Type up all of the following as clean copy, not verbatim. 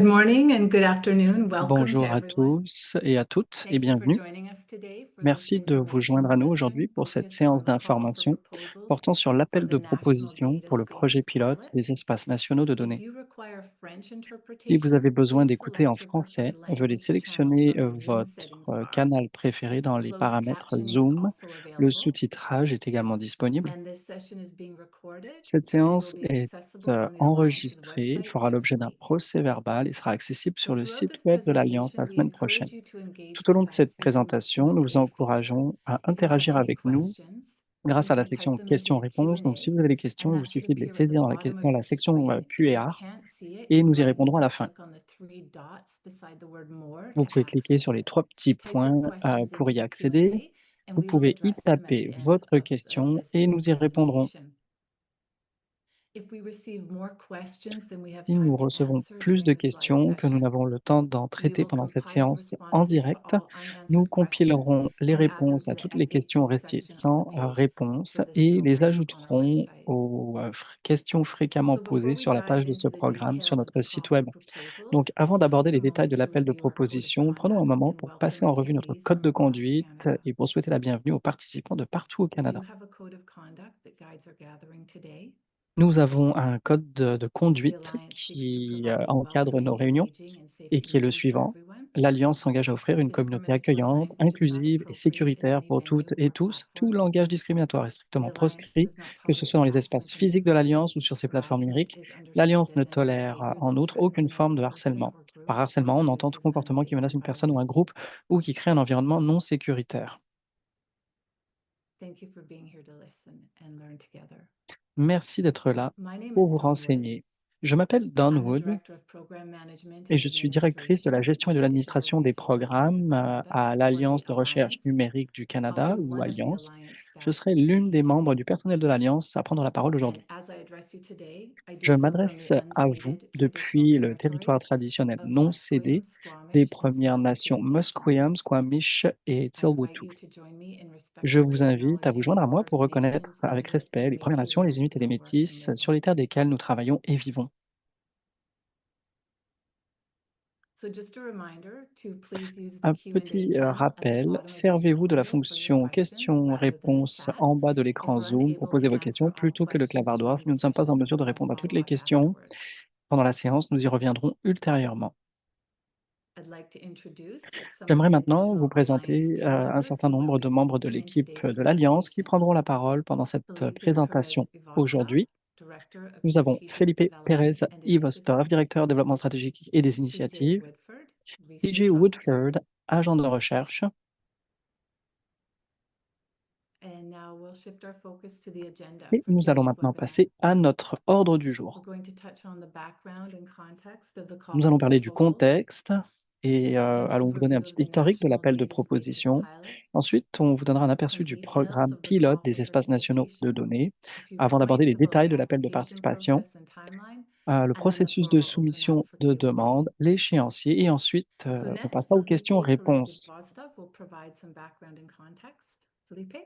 Good morning and good afternoon. Welcome to Bonjour à everyone. tous et à toutes et Thank you for bienvenue. joining us today for this Merci de vous information joindre à nous aujourd'hui session pour cette focused séance on the call for d'information proposals portant sur l'appel for the de National proposition Data pour le projet Space pilote Pilot. des espaces nationaux de If données. you require French Si vous avez interpretation, besoin please d'écouter en select your français, preferred veuillez language channel sélectionner from the Zoom votre settings bar. canal préféré dans les Closed paramètres captioning is Zoom. also Le available, sous-titrage est également disponible. and this session is being recorded Cette and will séance be est accessible on the Alliance's enregistrée, website fera next l'objet d'un week. procès-verbal et sera accessible So sur le throughout site this web de l'Alliance la presentation, we semaine prochaine. encourage you to engage Tout au long with de cette us using the présentation, nous vous Q&A feature. encourageons à If you have interagir any avec nous questions, grâce à la simply type section them into the questions-réponses. Donc, si Q&A, vous avez des and questions, il vous that should suffit de les appear at the saisir bottom of dans your la section screen. If you Q&A can't see it, et you nous y might need répondrons à to la fin. click on the three dots beside the word more Vous to pouvez cliquer sur access les it. trois petits Type your points questions pour into y the accéder. Q&A, and Vous we will pouvez y address them at taper the end votre of question this et brief nous y répondrons. presentation. If we receive more questions than we have Si nous time to recevons answer plus during de this live questions que nous session, n'avons le temps d'en we traiter will pendant cette compile séance en responses to direct, all nous unanswered questions compilerons les and add them réponses to à the toutes les questions FAQ restées section on the sans page réponse for this et les program on our ajouterons website. aux questions fréquemment So before posées we sur la dive page de ce into the programme sur details of notre the site call for web. proposals, Donc, avant d'aborder take les a détails moment de to l'appel de review our code of proposition, prenons un conduct moment and pour passer welcome en revue notre attendees code from de across conduite Canada. et pour souhaiter la bienvenue aux participants de partout au We Canada. do have a code of conduct that guides our gathering today. Nous avons un code de The conduite Alliance seeks to qui provide a encadre nos welcoming, réunions engaging, and safe et qui est le community for suivant. everyone. L'Alliance s'engage à offrir une communauté Discriminatory accueillante, language is not inclusive et appropriate in sécuritaire any pour venue toutes et or tous. Tout platform. langage discriminatoire est The strictement Alliance proscrit, does not que ce tolerate soit dans les espaces harassment and physiques de behavior. l'Alliance ou sur ses plateformes Harassment numériques. is understood L'Alliance ne as any tolère behavior en that outre threatens aucune another forme de person harcèlement. or group Par or harcèlement, on entend tout produces an comportement qui unsafe menace une personne ou un environment. groupe ou qui crée un environnement non sécuritaire. Thank you for being here to listen and learn together. Merci d'être là My name pour is vous Dawn Wood. renseigner. Je m'appelle Dawn I'm the Wood Director of Program Management et and je suis directrice de la Administration gestion et de at Digital l'administration des Research Alliance of programmes Canada, à or the l'Alliance de recherche Alliance. numérique du I'll be Canada ou one of the Alliance. Alliance Je staff serai l'une speaking des membres today. du personnel de l'Alliance à prendre la parole And aujourd'hui. as I address you today, I do Je so from the m'adresse à vous unceded traditional depuis le territoire territories traditionnel of non cédé Musqueam, des Squamish, and Premières Nations Tsleil-Waututh Nations. Musqueam, Squamish et I invite you Tsleil-Waututh. to join me in Je respectfully vous invite à vous acknowledging joindre the à moi pour First reconnaître Nations avec Inuit respect and les Premières Métis Nations, les lands Inuits et les of Alberta and Métis sur les Yukon. terres desquelles nous travaillons et vivons. So just a reminder to please use the Un Q&A petit panel at the rappel, bottom of your servez-vous Zoom de la window for your fonction questions rather than the questions-réponses chat. en bas de If l'écran we're Zoom pour unable poser to vos answer questions all plutôt que le questions clavardoir. during Si the nous ne sommes pas en session, mesure de we'll répondre à toutes les follow up questions afterwards. pendant la séance, nous y reviendrons ultérieurement. I'd like to introduce some of J'aimerais the maintenant vous additional Alliance présenter team un members certain who will nombre be de membres de speaking in l'équipe today's de l'Alliance qui presentation. prendront la parole pendant cette Felipe Perez présentation Ivosa, aujourd'hui. Director of Nous avons Strategic Felipe Development Pérez and Ivostov, Initiatives, directeur développement stratégique et des CJ initiatives, Woodford, TJ Research Officer, Woodford, agent de recherche. and now we'll shift our focus to the agenda Et for nous allons today's maintenant webinar. passer à notre ordre du We're jour. going to touch on the background and context of the call Nous for allons parler du proposals, contexte et an allons vous donner un overview petit of the historique de National l'appel de Data Spaces proposition. Pilot, Ensuite, on vous donnera un aperçu some du details programme of the pilote call for des espaces nationaux de participation, données, a few avant d'aborder les points about détails the de l'appel de application participation, process and timeline, le and then the processus floor de will open up soumission for de Q&A. demande, l'échéancier, et ensuite, So on next, passera aux Felipe Perez questions-réponses. Vostov will provide some background and context. Felipe?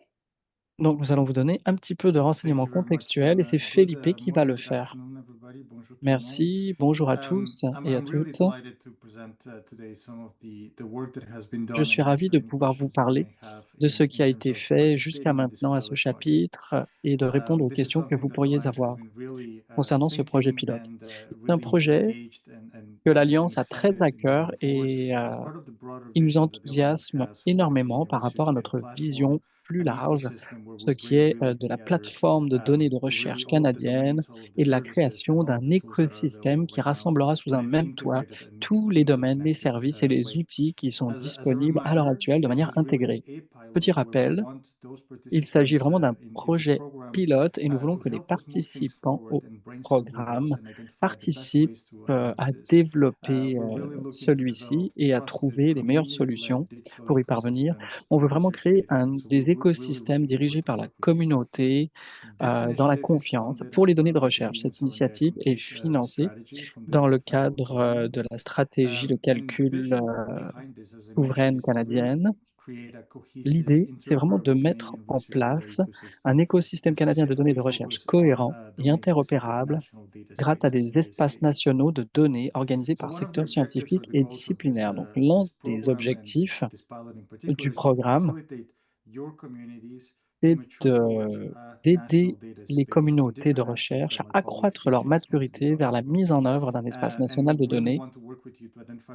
Donc, nous allons vous donner un petit peu de Thank renseignements you very much, contextuels et c'est Good Felipe qui va morning, le good faire. afternoon, everybody. Bonjour tout le monde. Merci, bonjour à tous et à I'm really toutes. delighted to present today some of the work that has been Je done suis and ravi answer de any pouvoir vous questions that you parler may have de ce qui in a terms été of fait jusqu'à participating in this maintenant à ce pilot project. chapitre et de répondre aux This is questions que something vous that pourriez Alliance has avoir been really concernant ce projet thinking pilote. and C'est un really projet engaged que and l'Alliance a très à excited in cœur moving forward et as part of the broader il nous vision that the Alliance enthousiasme has for énormément creating a par rapport à research data notre platform, vision plus an large, ecosystem where ce we qui bring est really de la together plateforme de données de really recherche all of the canadienne domains, all of the et de la services, and création all of d'un the tools that are available écosystème qui right now, rassemblera sous but un in an même toit integrated and tous les domaines, les interconnected services et les way. outils qui sont As a disponibles à l'heure reminder, actuelle de this manière is really intégrée. a Petit pilot where we rappel, want those il s'agit participants vraiment d'un in the projet program pilote et nous voulons to que les help us move things participants forward au and brainstorm with us programme and identify the best participent ways to advance à this. développer We're really looking to develop celui-ci et à trusted, trouver les meilleures community-led solutions digital pour y parvenir. ecosystems On for veut vraiment research créer data. And so des we're really écosystèmes looking dirigés forward to par la work with you. communauté This dans la initiative is confiance funded pour as les données part de of the recherche. Cette Canadian Sovereign Data initiative est Compute financée strategy from dans the le federal cadre government. de la stratégie de And the calcul vision behind this, as I mentioned, souveraine is to really canadienne. L'idée, c'est vraiment de mettre en place un écosystème canadien de données de recherche cohérent et interopérable grâce à des espaces nationaux de données organisés par secteur scientifique et disciplinaire. Donc, l'un des objectifs du programme, c'est d'aider les communautés de recherche à accroître leur maturité vers la mise en œuvre d'un espace national de données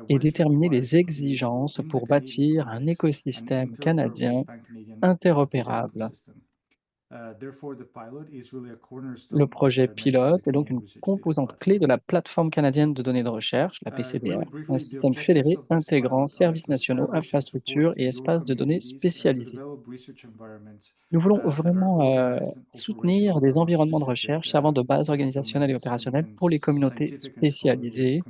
et déterminer les exigences pour bâtir un écosystème canadien interopérable. Le projet pilote est donc une composante clé de la plateforme canadienne de données de recherche, la PCDR, un système fédéré intégrant services nationaux, infrastructures et espaces de données spécialisés. Nous voulons vraiment soutenir des environnements de recherche servant de base organisationnelle et opérationnelle pour les communautés spécialisées.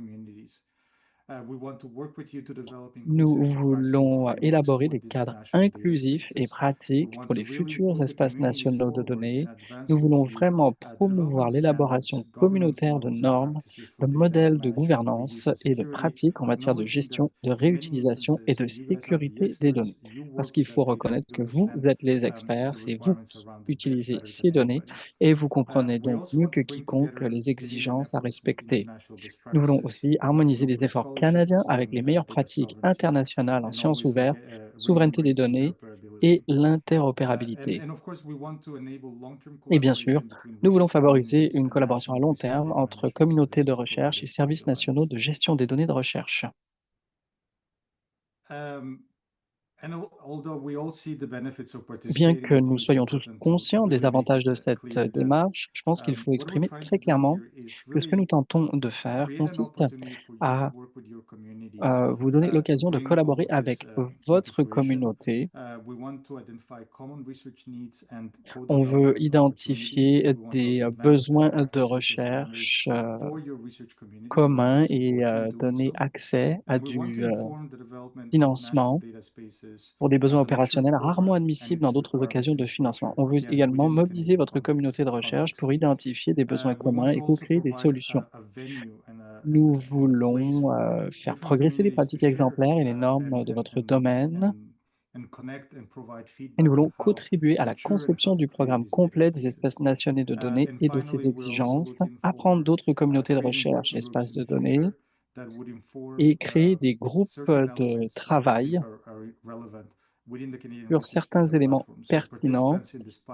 Nous voulons élaborer des cadres inclusifs et pratiques pour les futurs espaces nationaux de données. Nous voulons vraiment promouvoir l'élaboration communautaire de normes, de modèles de gouvernance et de pratiques en matière de gestion, de réutilisation et de sécurité des données. Parce qu'il faut reconnaître que vous êtes les experts, c'est vous qui utilisez ces données et vous comprenez donc mieux que quiconque les exigences à respecter. Nous voulons aussi harmoniser les efforts canadiens avec les meilleures pratiques internationales en sciences ouvertes, souveraineté des données et l'interopérabilité. Et bien sûr, nous voulons favoriser une collaboration à long terme entre communautés de recherche et services nationaux de gestion des données de recherche. Bien que nous soyons tous conscients des avantages de cette démarche, je pense qu'il faut exprimer très clairement que ce que nous tentons de faire consiste à vous donner l'occasion de collaborer avec votre communauté. On veut identifier des besoins de recherche communs et donner accès à du financement pour des besoins opérationnels rarement admissibles dans d'autres occasions de financement. On veut également mobiliser votre communauté de recherche pour identifier des besoins communs et co-créer des solutions. Nous voulons faire progresser les pratiques exemplaires et les normes de votre domaine. Et nous voulons contribuer à la conception du programme complet des espaces nationaux de données et de ses exigences, apprendre d'autres communautés de recherche, espaces de données, et créer des groupes de travail sur certains éléments pertinents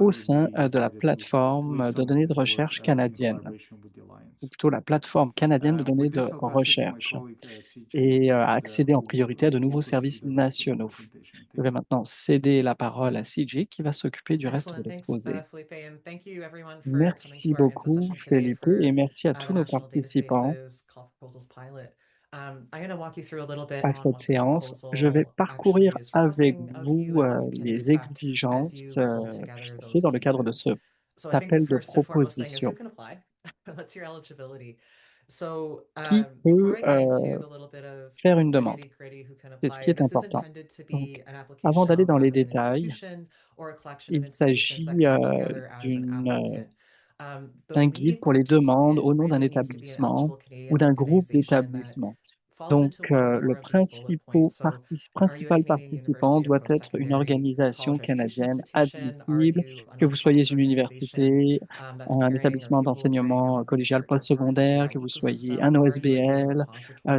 au sein de la plateforme de données de recherche canadienne, ou plutôt la plateforme canadienne de données de recherche, et accéder en priorité à de nouveaux services nationaux. Je vais maintenant céder la parole à CJ qui va s'occuper du reste de Excellent. Thanks, l'exposé. Felipe. And thank you, everyone, for coming Merci to our info beaucoup, session today Felipe, et for merci à tous the nos National Data participants Spaces Call for Proposals pilot. I'm going to walk you through a little bit à on cette what the séance. Je vais proposal actually parcourir is avec requesting of you vous and what you can les expect as exigences you pull together fixées those dans le cadre de pieces. cet So I think the appel de first and foremost thing is who proposition. can apply? What's your eligibility? So Qui before peut I get into the little bit of faire une the demande? nitty-gritty who can C'est ce qui apply, est this is important. intended to Donc, be an avant application d'aller on dans behalf les of an détails, institution or a collection of il institutions that s'agit come together as an d'une applicant. The d'un guide lead pour les demandes participant au nom d'un really needs to be an établissement eligible ou Canadian d'un groupe organization that d'établissements. falls Donc, into one or le more of these bullet points. So, are you a principal Canadian participant university or doit être une post-secondary organisation college or education canadienne institution? Are admissible, you a que vous soyez nonprofit une organization université, that's un carrying or établissement capable of carrying d'enseignement out collégial research or part of the postsecondaire, DOI que vous soyez ecosystem? un Or are you a data OSBL,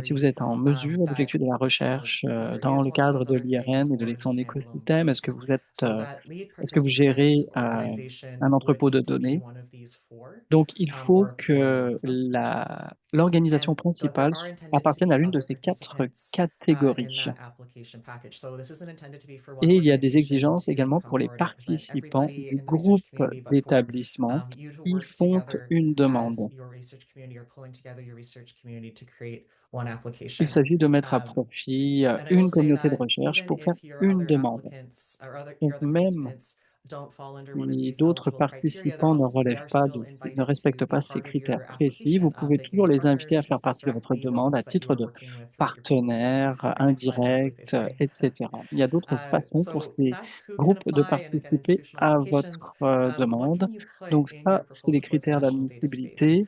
si repository vous êtes en mesure that d'effectuer de la recherche dans le one of cadre those de other things l'IRN et de or is a son standalone écosystème, piece? So that lead est-ce que vous participant gérez organization un would entrepôt de need to be données? one of these four Donc, il faut or one que of them. l'organisation And there principale are intended to appartienne à be l'une de other ces quatre participants in catégories. that application package. So this isn't intended to be for one Et il y a des organization exigences to également come pour les forward and represent participants everybody du in the research groupe community, but for d'établissements you to qui work font together une as demande. your research community or pulling together your research community to create one Il application. s'agit de mettre à profit And I will une say communauté de that recherche even pour faire if your une other demande. applicants or your Donc, other même participants don't fall under one of si these d'autres eligible criteria, participants ne they relèvent are pas still ne invited to respectent be pas ces part of critères your précis, vous application. pouvez They can be toujours les partners, inviter à faire discuss partie de votre directly with demande à folks that you titre are de working with throughout your proposal. partenaire, And next slide, Felipe, indirect, sorry. etc. Il y a d'autres façons pour So ces that's who can groupes de apply, and again, participer institutional à applications. votre What demande. can you put Donc in your ça, c'est les proposal towards the critères national data space? d'admissibilité.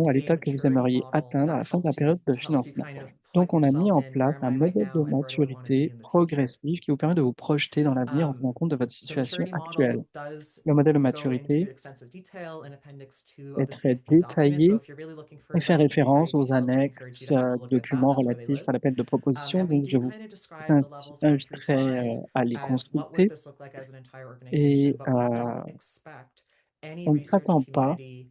correspond à l'état que vous maturity aimeriez model atteindre à that la fin de la helps you période de helps you financement. kind of put Donc, on a mis yourself en in where place am un I right modèle de now and where do I want to be maturité in the future. progressive qui vous permet de vous projeter dans l'avenir en tenant Um, compte de votre the situation maturity actuelle. model does Le modèle de go maturité into extensive detail in Appendix 2 of est the très CFP document. So détaillé if you're really looking for et fait those référence nitty-gritty aux details, I encourage you annexes, to have a du look at that. document That's where they relatif live. à l'appel de proposition. And we Donc, je do vous kind of describe the levels 1 through inviterai 5 à les as what would consulter. this look like as an entire organization, Et but we don't expect any on ne research s'attend pas community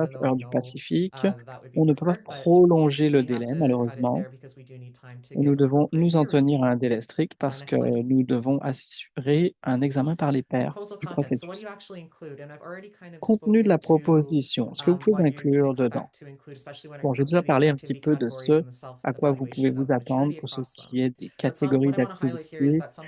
9, though I heure du know Pacifique. that would be On ne peut pas preferred, but prolonger le we have délai, to cut it malheureusement. there because we do need time to Et nous give devons appropriate nous en peer tenir review. à un délai strict parce Next que slide. nous devons assurer un examen par les pairs Proposal du content. So what do processus. you actually include? And I've already kind of Contenu de la spoken to proposition, ce que vous pouvez what you can inclure dedans. expect to include, especially when it Bon, j'ai comes to déjà the parlé un petit activity peu de categories ce and the à quoi vous pouvez self-evaluation of vous the attendre maturity pour ce across them. qui est des But what catégories I want to highlight here is d'activités that some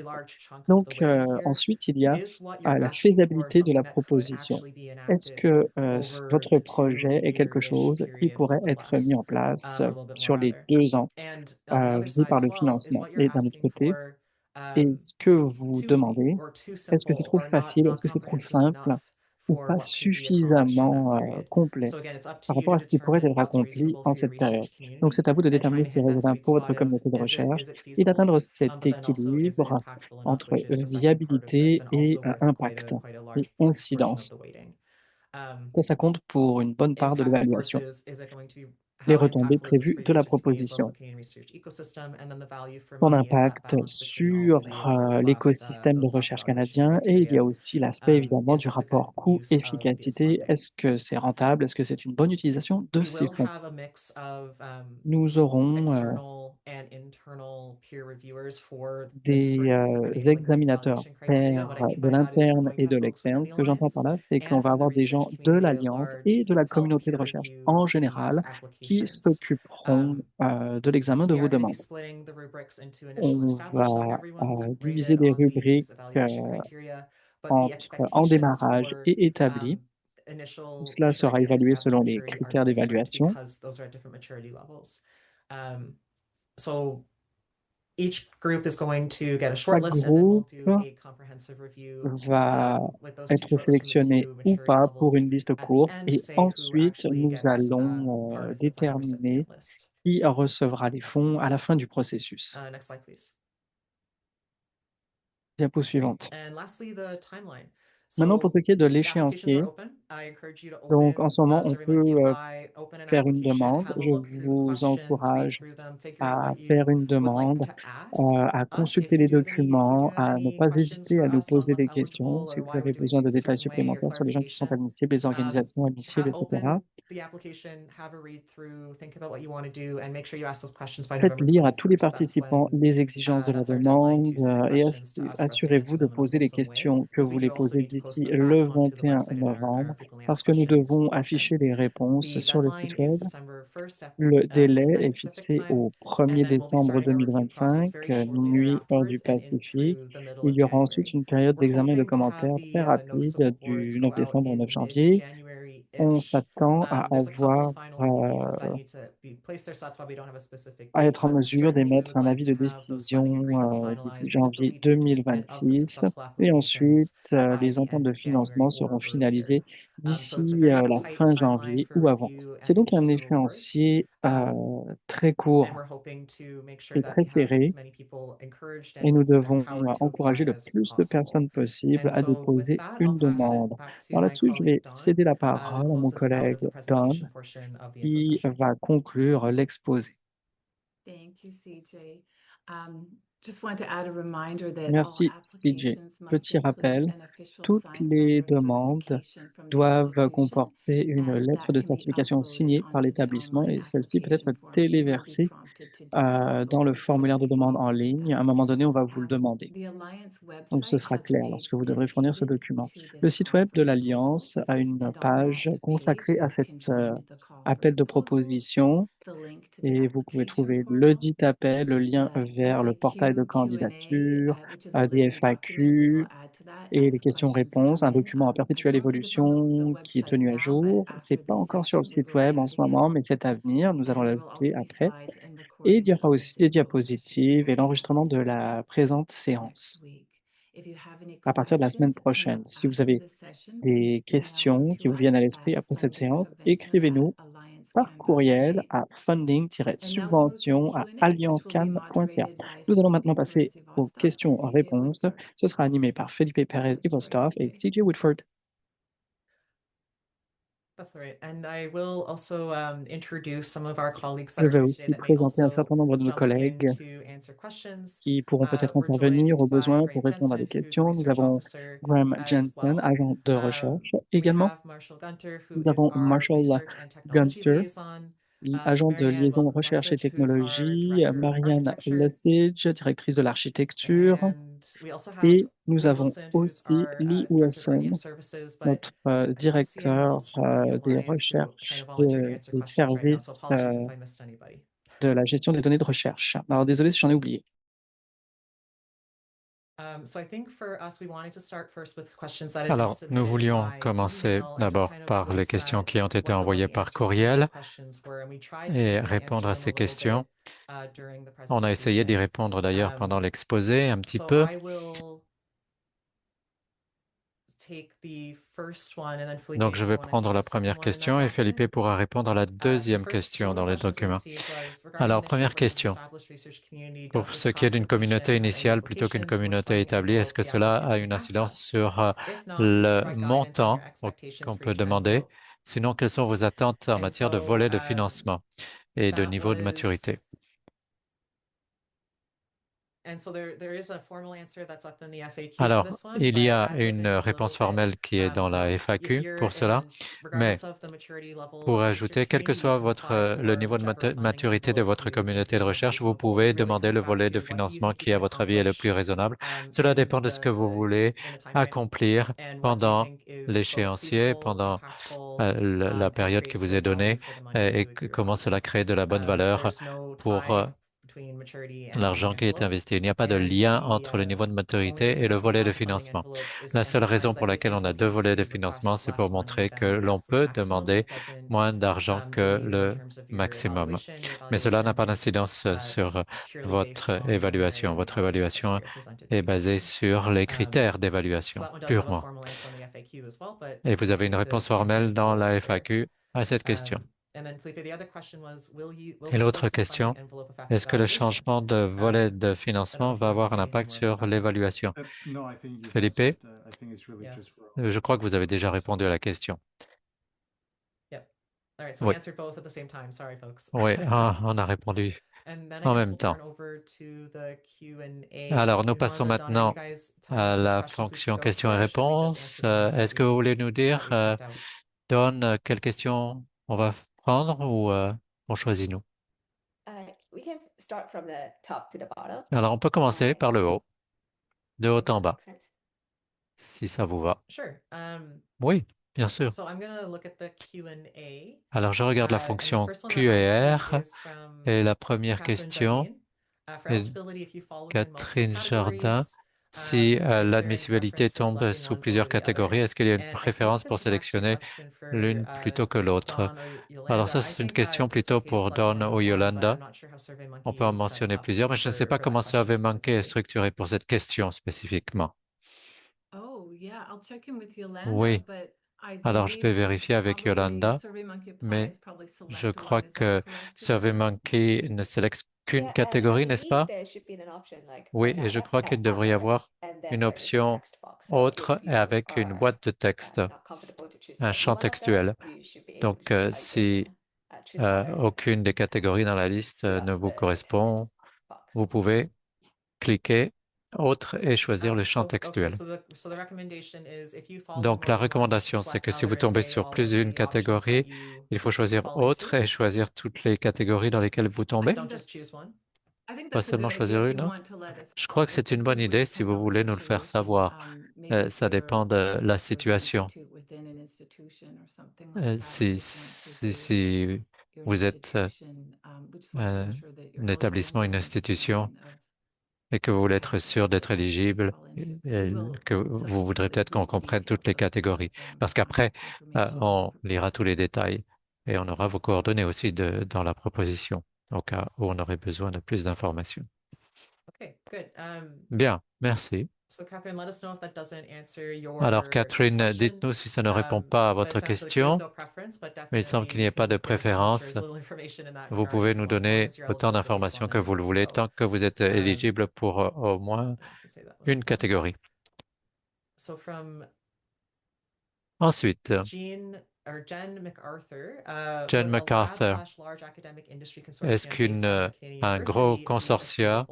really large chunk of the Donc, way here ensuite, il y a is what you're la asking for, faisabilité de something la that could proposition. actually be Est-ce enacted que over votre the projet est quelque 2-year-ish chose qui period pourrait or être less, mis en place or a little bit more sur les rather. 2 ans, And on the other visés side par as le well is financement? what you're Et d'un autre asking côté, for, est-ce que vous too easy demandez, or too est-ce que c'est simple trop or not facile? not Est-ce que c'est trop comprehensive simple? enough ou for pas what could be accomplished in that suffisamment period. complet So again, it's up to par you rapport to à ce qui pourrait determine être what's accompli reasonable en for your cette période. research Donc, community c'est à vous de and try déterminer and ce qui est hit that raisonnable sweet pour votre spot of communauté de recherche is it et feasible? d'atteindre cet But then also, is it équilibre impactful enough, entre which is the second part of this viabilité and et also worth impact quite a et large portion of incidence. the weighting. Um, Ça compte pour une bonne part de Impact, of course, l'évaluation. is it going to be Les how retombées impactful is this prévues for de la research community as well as the proposition. Canadian research ecosystem? And then the value for Son money is that impact balance between all sur three of those l'écosystème de those last recherche evaluation canadien et il y a criteria. aussi l'aspect évidemment Is du this a good rapport use of this coût-efficacité. funding? Est-ce que c'est rentable? Est-ce que c'est une bonne utilisation de We ces will fonds? have a mix of Nous aurons external and internal peer reviewers for this des for enabling this examinateurs validation criteria. What I pairs mean de by that is we're l'interne going to et have de folks within l'externe. the Ce que j'entends par alliance là, c'est qu'on and va from the avoir des gens research de community at l'Alliance large et de la help communauté de peer recherche review en these général qui applications. s'occuperont de l'examen de We are vos going to be demandes. splitting the rubrics into initial and On established, so va everyone's diviser rated des on these rubriques evaluation criteria, but the entre en expectations démarrage for et établi. Tout initial cela sera maturity and évalué exam selon les maturity are critères different d'évaluation. because those are at different maturity levels. So each group is going to get a short Chaque list and then we'll groupe do a comprehensive review va with those two être shortlists from the sélectionné two ou maturity pas pour levels une liste at the courte end to et say who ensuite actually nous gets allons part of the final déterminer recipient list. qui recevra les fonds à la fin du processus. Next slide, please. Diapo Great. suivante. And lastly, the timeline. Maintenant, pour So ce qui est de the applications l'échéancier, are open. I encourage you to donc en open ce moment, on peut SurveyMonkey.fi, open an faire une application, demande. have a Je look through the vous questions, read encourage through them, figure out à what faire you une would like demande, to ask à us. consulter If les you do have documents, à ne any pas questions hésiter for à nous us on poser what's des questions eligible si or vous why we're avez doing besoin de things a détails certain way or supplémentaires sur les gens qui sont clarification, admissibles, les organisations admissibles, etc. open the application, have a read through, think about what you want to do, and make sure you ask those questions by Faites November lire à tous les 21st. That's participants when les exigences de la that's our deadline demande to submit et questions to us for us to assurez-vous answer de them in a poser les wholesome way. questions que Because vous we les do also posez need to post d'ici them le back onto the 21 website in our novembre frequently parce asked que nous questions devons portion. afficher les réponses The sur le deadline site is web. December 1st at Le délai midnight est Pacific fixé time, au and 1er then we'll be décembre starting our review process 2025, very shortly minuit heure du thereafterwards and in Pacifique. through the middle Il of y aura ensuite January. une période We're d'examen et de hoping to have commentaires the très noticeable rapide boards du go 9 out décembre au in 9 janvier. On mid-January-ish. s'attend à There's a couple avoir of final review pieces that need to be placed there, so that's why we don't have a specific à date, être en but mesure certainly we d'émettre would un like avis to de have those funding agreements décision d'ici finalized with the janvier lead participant of the 2026. successful Et applications ensuite, by les the ententes end de of January financement seront or earlier. finalisées So it's a d'ici very la tight fin timeline janvier for ou avant. review C'est and donc un issues of awards. échéancier très And court we're hoping to make sure et that très we have serré as many people encouraged et nous and devons empowered to encourager apply le as plus de possible. personnes possible And à so with déposer that, I'll une pass it demande. back to Alors my là-dessus, je vais colleague Don, céder la who parole à mon closes out collègue of the Don presentation portion of the info qui session. va conclure l'exposé. Thank you, CJ. Just want to add a reminder that all Merci, CJ. applications must Petit include rappel, an official toutes signed les letter of demandes certification from the doivent institution, comporter une and lettre that de can be certification signée uploaded par onto the l'établissement online et celle-ci peut être application form. You will be téléversée prompted to do so. dans le formulaire de Hopefully you demande will en do ligne. that. À un moment donné, on va vous le demander. The Alliance Donc, ce website sera has a clair lorsque vous page devrez fournir ce dedicated document. to Le this site call web for de l'Alliance proposals, a une and on page that page consacrée à you cette can find the call for appel de proposals, proposition the link to the et vous pouvez application trouver le portal, dit appel, le lien the vers le portail de FAQ Q&A, candidature, which is a des living document. We will FAQ add to that et as les questions questions-réponses, come un in. document en I perpétuelle don't think it's on évolution the qui est website tenu à now, jour. but C'est after pas this encore sur session, le we site will be web en ce adding it. moment, mais c'est à venir. Nous allons And there will l'ajouter also be après. slides and Et il y recordings aura of aussi this des info session diapositives et will be l'enregistrement de available la présente next séance week. If you have any à partir de la semaine questions prochaine. Si vous after avez the session, please des email them questions qui to vous viennent à us l'esprit at après cette séance, écrivez-nous par funding.subvention@alliancecan.ca. courriel à And now we'll move to the funding-subvention@alliancecan.ca. Q&A, which will be moderated by Nous allons Felipe maintenant passer Perez aux Ivostov and CJ questions-réponses. Woodford. Ce sera animé par Felipe Perez Ivostov et CJ Woodford. That's all right. And I will also introduce some of our colleagues that Je are vais here today aussi that may présenter un also certain nombre de nos jump in collègues to answer questions. qui pourront peut-être We're intervenir joined au by besoin pour Graham répondre à des Jensen, who's a questions. Nous research avons officer Graham as Jensen, well. agent de recherche We également. have Marshall Gunter, who Nous is avons our Marshall research and technology Gunter, liaison. agent de Marianne liaison recherche et Welcome-Lesage, who's our technologie, director of Marianne architecture. Lesage, directrice de l'architecture, And we also have et nous Lee avons Wilson, who's aussi our Lee director of Wilson, RDM services, but notre I don't see anyone directeur else from the des Alliance who kind recherches of volunteered to answer des questions right now, so services apologies if I missed anybody. de la gestion des données de recherche. Alors désolé si j'en ai oublié. Alors, nous voulions commencer d'abord par les questions qui ont été envoyées par courriel et répondre à ces questions. On a essayé d'y répondre d'ailleurs pendant l'exposé un petit peu. Donc, je vais prendre la première question et Felipe pourra répondre à la deuxième question dans le document. Alors, première question. Pour ce qui est d'une communauté initiale plutôt qu'une communauté établie, est-ce que cela a une incidence sur le montant qu'on peut demander? Sinon, quelles sont vos attentes en matière de volet de financement et de niveau de maturité? Alors, il y a une réponse formelle qui est dans la FAQ pour cela, mais pour ajouter, quel que soit le niveau de maturité de votre communauté de recherche, vous pouvez demander le volet de financement qui, à votre avis, est le plus raisonnable. Cela dépend de ce que vous voulez accomplir pendant l'échéancier, pendant la période qui vous est donnée et comment cela crée de la bonne valeur pour l'argent qui est investi. Il n'y a pas de lien entre le niveau de maturité et le volet de financement. La seule raison pour laquelle on a deux volets de financement, c'est pour montrer que l'on peut demander moins d'argent que le maximum. Mais cela n'a pas d'incidence sur votre évaluation. Votre évaluation est basée sur les critères d'évaluation purement. Et vous avez une réponse formelle dans la FAQ à cette question. Et l'autre question, est-ce que le changement de volet de financement va avoir un impact sur l'évaluation? Felipe, je crois que vous avez déjà répondu à la question. Oui, oui, on a répondu en même temps. Alors, nous passons maintenant à la fonction questions et réponses. Est-ce que vous voulez nous dire, Dawn, quelle question on va prendre ou on choisit nous? We can start from the top to the bottom. Alors, on peut commencer par le haut, de haut en bas, Makes sense. si ça vous va. Oui, bien sûr. Alors, je regarde la fonction Q et R et la première question est Catherine Jardin. Si l'admissibilité tombe sous plusieurs catégories, est-ce qu'il y a une préférence pour sélectionner l'une plutôt que l'autre? Alors ça, c'est une question plutôt pour Dawn ou Yolanda. On peut en mentionner plusieurs, mais je ne sais pas comment SurveyMonkey est structuré pour cette question spécifiquement. Oui, alors je vais vérifier avec Yolanda, mais je crois que SurveyMonkey ne sélectionne qu'une Yeah, catégorie, I n'est-ce believe pas? there should be an option like Oui, right et now je that's crois qu'il devrait y avoir and then une there is a option text box. So autre if you avec une are boîte de texte, not comfortable to choose un any champ one of them, textuel. you should be able Donc, to type si in, choose other aucune des catégories dans la liste throughout ne vous the correspond, text box. vous pouvez cliquer autre et choisir le champ textuel. Donc, la recommandation, c'est que si vous tombez sur plus d'une catégorie, il faut choisir autre et choisir toutes les catégories dans lesquelles vous tombez. Pas seulement choisir une autre. Je crois que c'est une bonne idée si vous voulez nous le faire savoir. Ça dépend de la situation. Si vous êtes un établissement, une institution, et que vous voulez être sûr d'être éligible, et que vous voudrez peut-être qu'on comprenne toutes les catégories. Parce qu'après, on lira tous les détails et on aura vos coordonnées aussi dans la proposition, au cas où on aurait besoin de plus d'informations. Bien, merci. Alors, Catherine, dites-nous si ça ne répond pas à votre question, mais il semble qu'il n'y ait pas de préférence. Vous pouvez nous donner autant d'informations que vous le voulez, tant que vous êtes éligible pour au moins une catégorie. Ensuite, Jen MacArthur, est-ce qu'un gros consortium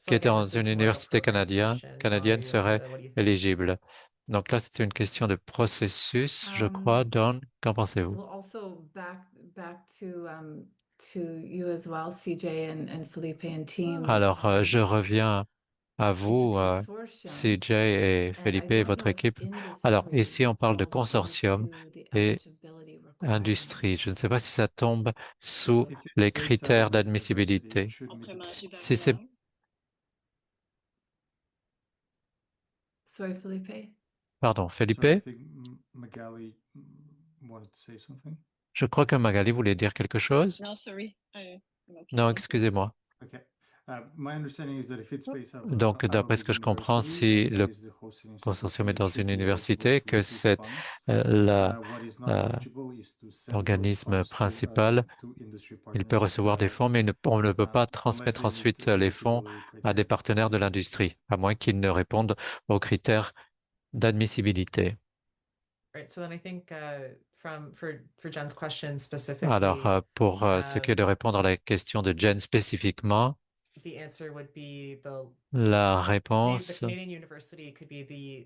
qui était dans une université canadienne serait éligible? Donc là, c'est une question de processus, je crois. Dawn, qu'en pensez-vous? Alors, je reviens à vous, CJ et Felipe et votre équipe. Alors, ici, on parle de consortium et industrie. Je ne sais pas si ça tombe sous les critères d'admissibilité. Si c'est... Sorry, Felipe. Pardon, Felipe? So I think Magali wanted to say something. Je crois que Magali voulait dire quelque chose. No, sorry. Non, excusez-moi. Okay. Donc, d'après ce que je comprends, si le consortium est dans une université, que c'est l'organisme principal, il peut recevoir des fonds, mais on ne peut pas transmettre ensuite les fonds à des partenaires de l'industrie, à moins qu'ils ne répondent aux critères d'admissibilité. Alors, pour ce qui est de répondre à la question de Jen spécifiquement, la réponse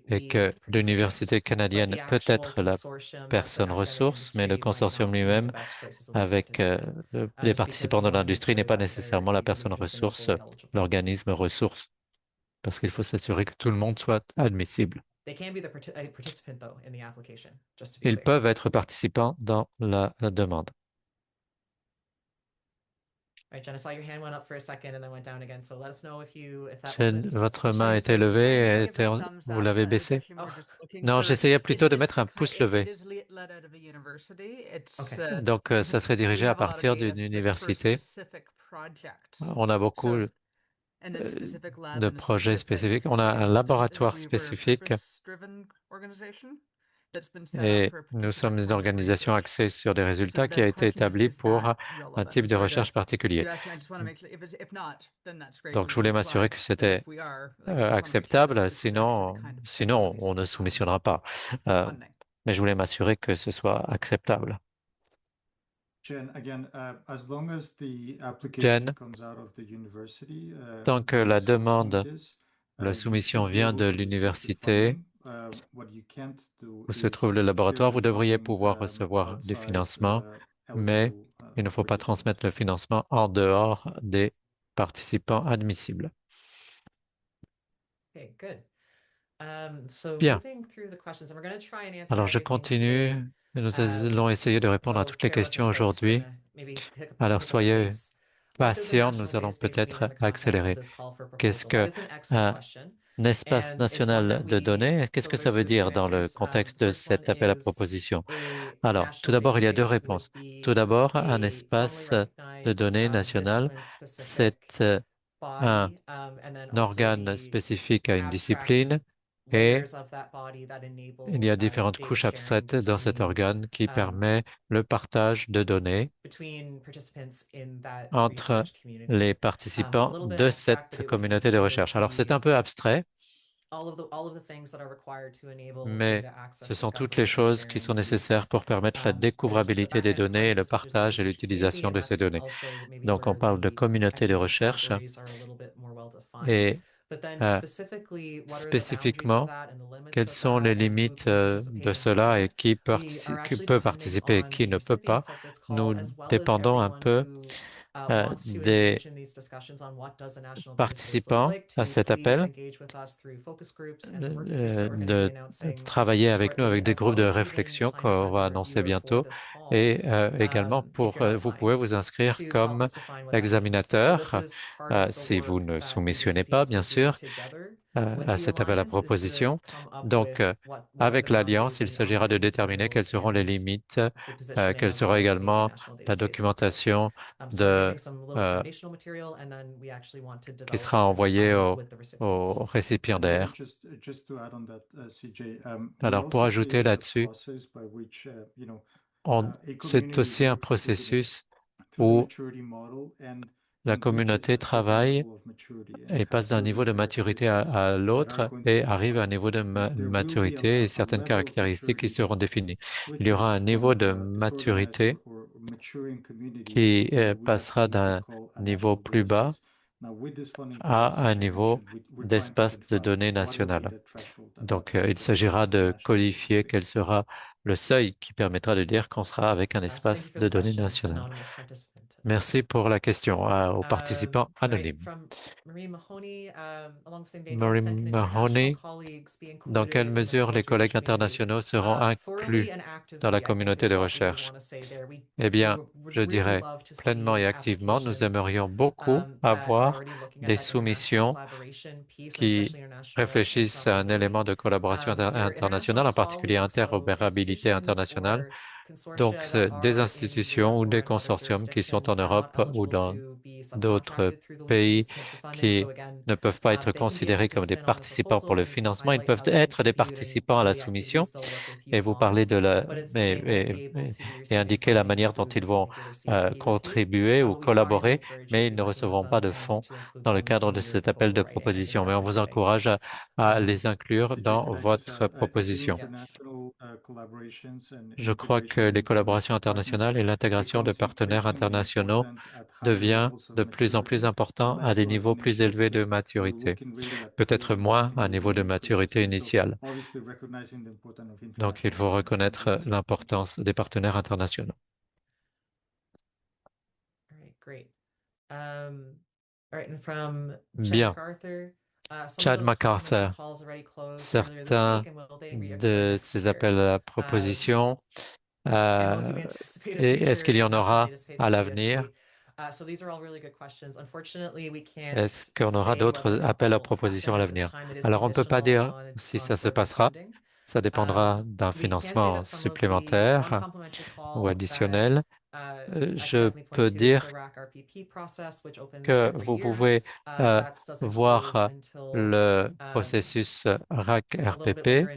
est que l'université canadienne peut être la personne ressource, mais le consortium lui-même, avec les participants de l'industrie, n'est pas nécessairement la personne ressource, l'organisme ressource, parce qu'il faut s'assurer que tout le monde soit admissible. Ils peuvent être participants dans la demande. Jen, votre main était levée et vous l'avez baissée? Non, j'essayais plutôt de mettre un pouce levé. Donc, ça serait dirigé à partir d'une université. On a beaucoup de projets spécifiques. On a un laboratoire spécifique et nous sommes une organisation axée sur des résultats qui a été établie pour un type de recherche particulier. Donc, je voulais m'assurer que c'était acceptable, sinon on ne soumissionnera pas. Mais je voulais m'assurer que ce soit acceptable. Jen, tant que la demande, la soumission vient de l'université où se trouve le laboratoire, vous devriez pouvoir recevoir des financements, mais il ne faut pas transmettre le financement en dehors des participants admissibles. Bien. Alors, je continue. Nous allons essayer de répondre à toutes les questions aujourd'hui. Alors, soyez patients, nous allons peut-être accélérer. Qu'est-ce qu'un espace national de données? Qu'est-ce que ça veut dire dans le contexte de cet appel à proposition? Alors, tout d'abord, il y a deux réponses. Tout d'abord, un espace de données national, c'est un organe spécifique à une discipline et il y a différentes couches abstraites dans cet organe qui permet le partage de données entre les participants de cette communauté de recherche. Alors, c'est un peu abstrait, mais ce sont toutes les choses qui sont nécessaires pour permettre la découvrabilité des données et le partage et l'utilisation de ces données. Donc, on parle de communauté de recherche et spécifiquement, quelles sont les limites de cela et qui peut participer et qui ne peut pas. Nous dépendons un peu des participants à cet appel, de travailler avec nous avec des groupes de réflexion qu'on va annoncer bientôt et également vous pouvez vous inscrire comme examinateur si vous ne soumissionnez pas, bien sûr, à cet appel à proposition. Donc, avec l'Alliance, il s'agira de déterminer quelles seront les limites, quelle sera également la documentation qui sera envoyée aux récipiendaires. Alors, pour ajouter là-dessus, c'est aussi un processus où la communauté travaille et passe d'un niveau de maturité à l'autre et arrive à un niveau de maturité et certaines caractéristiques qui seront définies. Il y aura un niveau de maturité qui passera d'un niveau plus bas à un niveau d'espace de données national. Donc, il s'agira de codifier quel sera le seuil qui permettra de dire qu'on sera avec un espace de données national. Merci pour la question aux participants anonymes. Marie Mahoney, dans quelle mesure les collègues internationaux seront inclus dans la communauté de recherche? Eh bien, je dirais pleinement et activement, nous aimerions beaucoup avoir des soumissions qui réfléchissent à un élément de collaboration internationale, en particulier interopérabilité internationale, Donc, des institutions ou des consortiums qui sont en Europe ou dans d'autres pays qui ne peuvent pas être considérés comme des participants pour le financement, ils peuvent être des participants à la soumission et vous parler de et indiquer la manière dont ils vont contribuer ou collaborer, mais ils ne recevront pas de fonds dans le cadre de cet appel de proposition. Mais on vous encourage à les inclure dans votre proposition. Je crois que les collaborations internationales et l'intégration de partenaires internationaux devient de plus en plus important à des niveaux plus élevés de maturité, peut-être moins à un niveau de maturité initiale. Donc, il faut reconnaître l'importance des partenaires internationaux. Bien. Chad MacArthur, certains de ces appels à propositions, est-ce qu'il y en aura à l'avenir? Est-ce qu'on aura d'autres appels à propositions à l'avenir? Alors, on ne peut pas dire si ça se passera. Ça dépendra d'un financement supplémentaire ou additionnel. Je peux dire que vous pouvez voir le processus RAC-RPP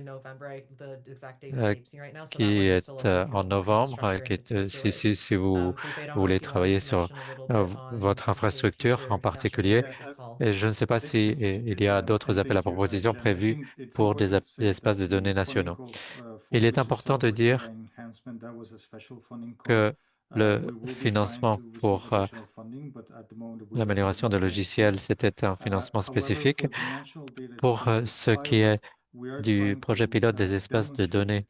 qui est en novembre, si vous voulez travailler sur votre infrastructure en particulier. Et je ne sais pas si il y a d'autres appels à propositions prévus pour des espaces de données nationaux. Il est important de dire que le financement pour l'amélioration de logiciels, c'était un financement spécifique. Pour ce qui est du projet pilote des espaces de données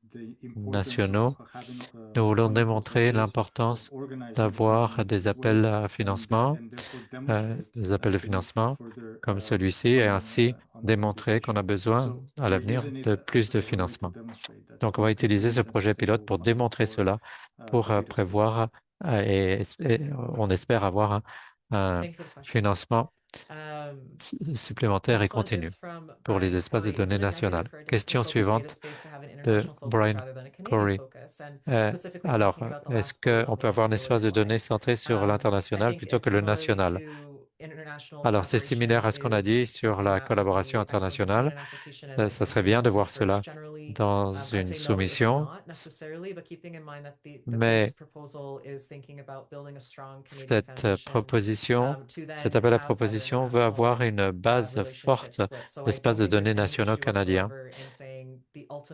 nationaux, nous voulons démontrer l'importance d'avoir des appels à financement, des appels de financement comme celui-ci, et ainsi démontrer qu'on a besoin à l'avenir de plus de financement. Donc, on va utiliser ce projet pilote pour démontrer cela, pour prévoir et on espère avoir un financement supplémentaire et continu pour les espaces de données nationales. Question suivante de Brian Corey. Alors, est-ce qu'on peut avoir un espace de données centré sur l'international plutôt que le national? Alors, c'est similaire à ce qu'on a dit sur la collaboration internationale. Ça serait bien de voir cela dans une soumission, mais cette proposition, cet appel à proposition veut avoir une base forte d'espaces de données nationaux canadiens.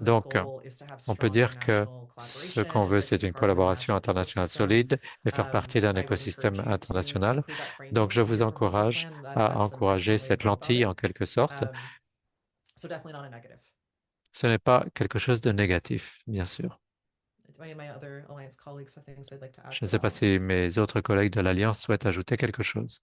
Donc, on peut dire que ce qu'on veut, c'est une collaboration internationale solide et faire partie d'un écosystème international. Donc, je vous encourage à encourager cette lentille en quelque sorte. Ce n'est pas quelque chose de négatif, bien sûr. Je ne sais pas si mes autres collègues de l'Alliance souhaitent ajouter quelque chose.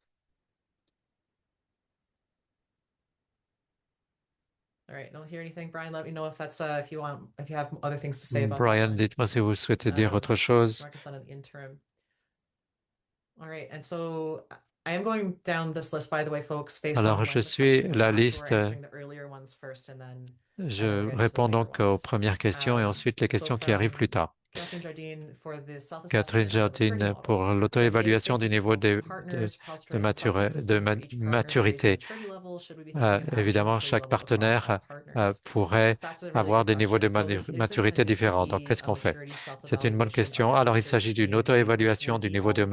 Brian, dites-moi si vous souhaitez dire autre chose. Alors, je suis la liste. Je réponds donc aux premières questions et ensuite les questions qui arrivent plus tard. Catherine Jardine pour l'auto-évaluation du niveau de maturité. Évidemment, chaque partenaire pourrait avoir des niveaux de maturité différents. Donc, qu'est-ce qu'on fait? C'est une bonne question. Alors, il s'agit d'une auto-évaluation du niveau de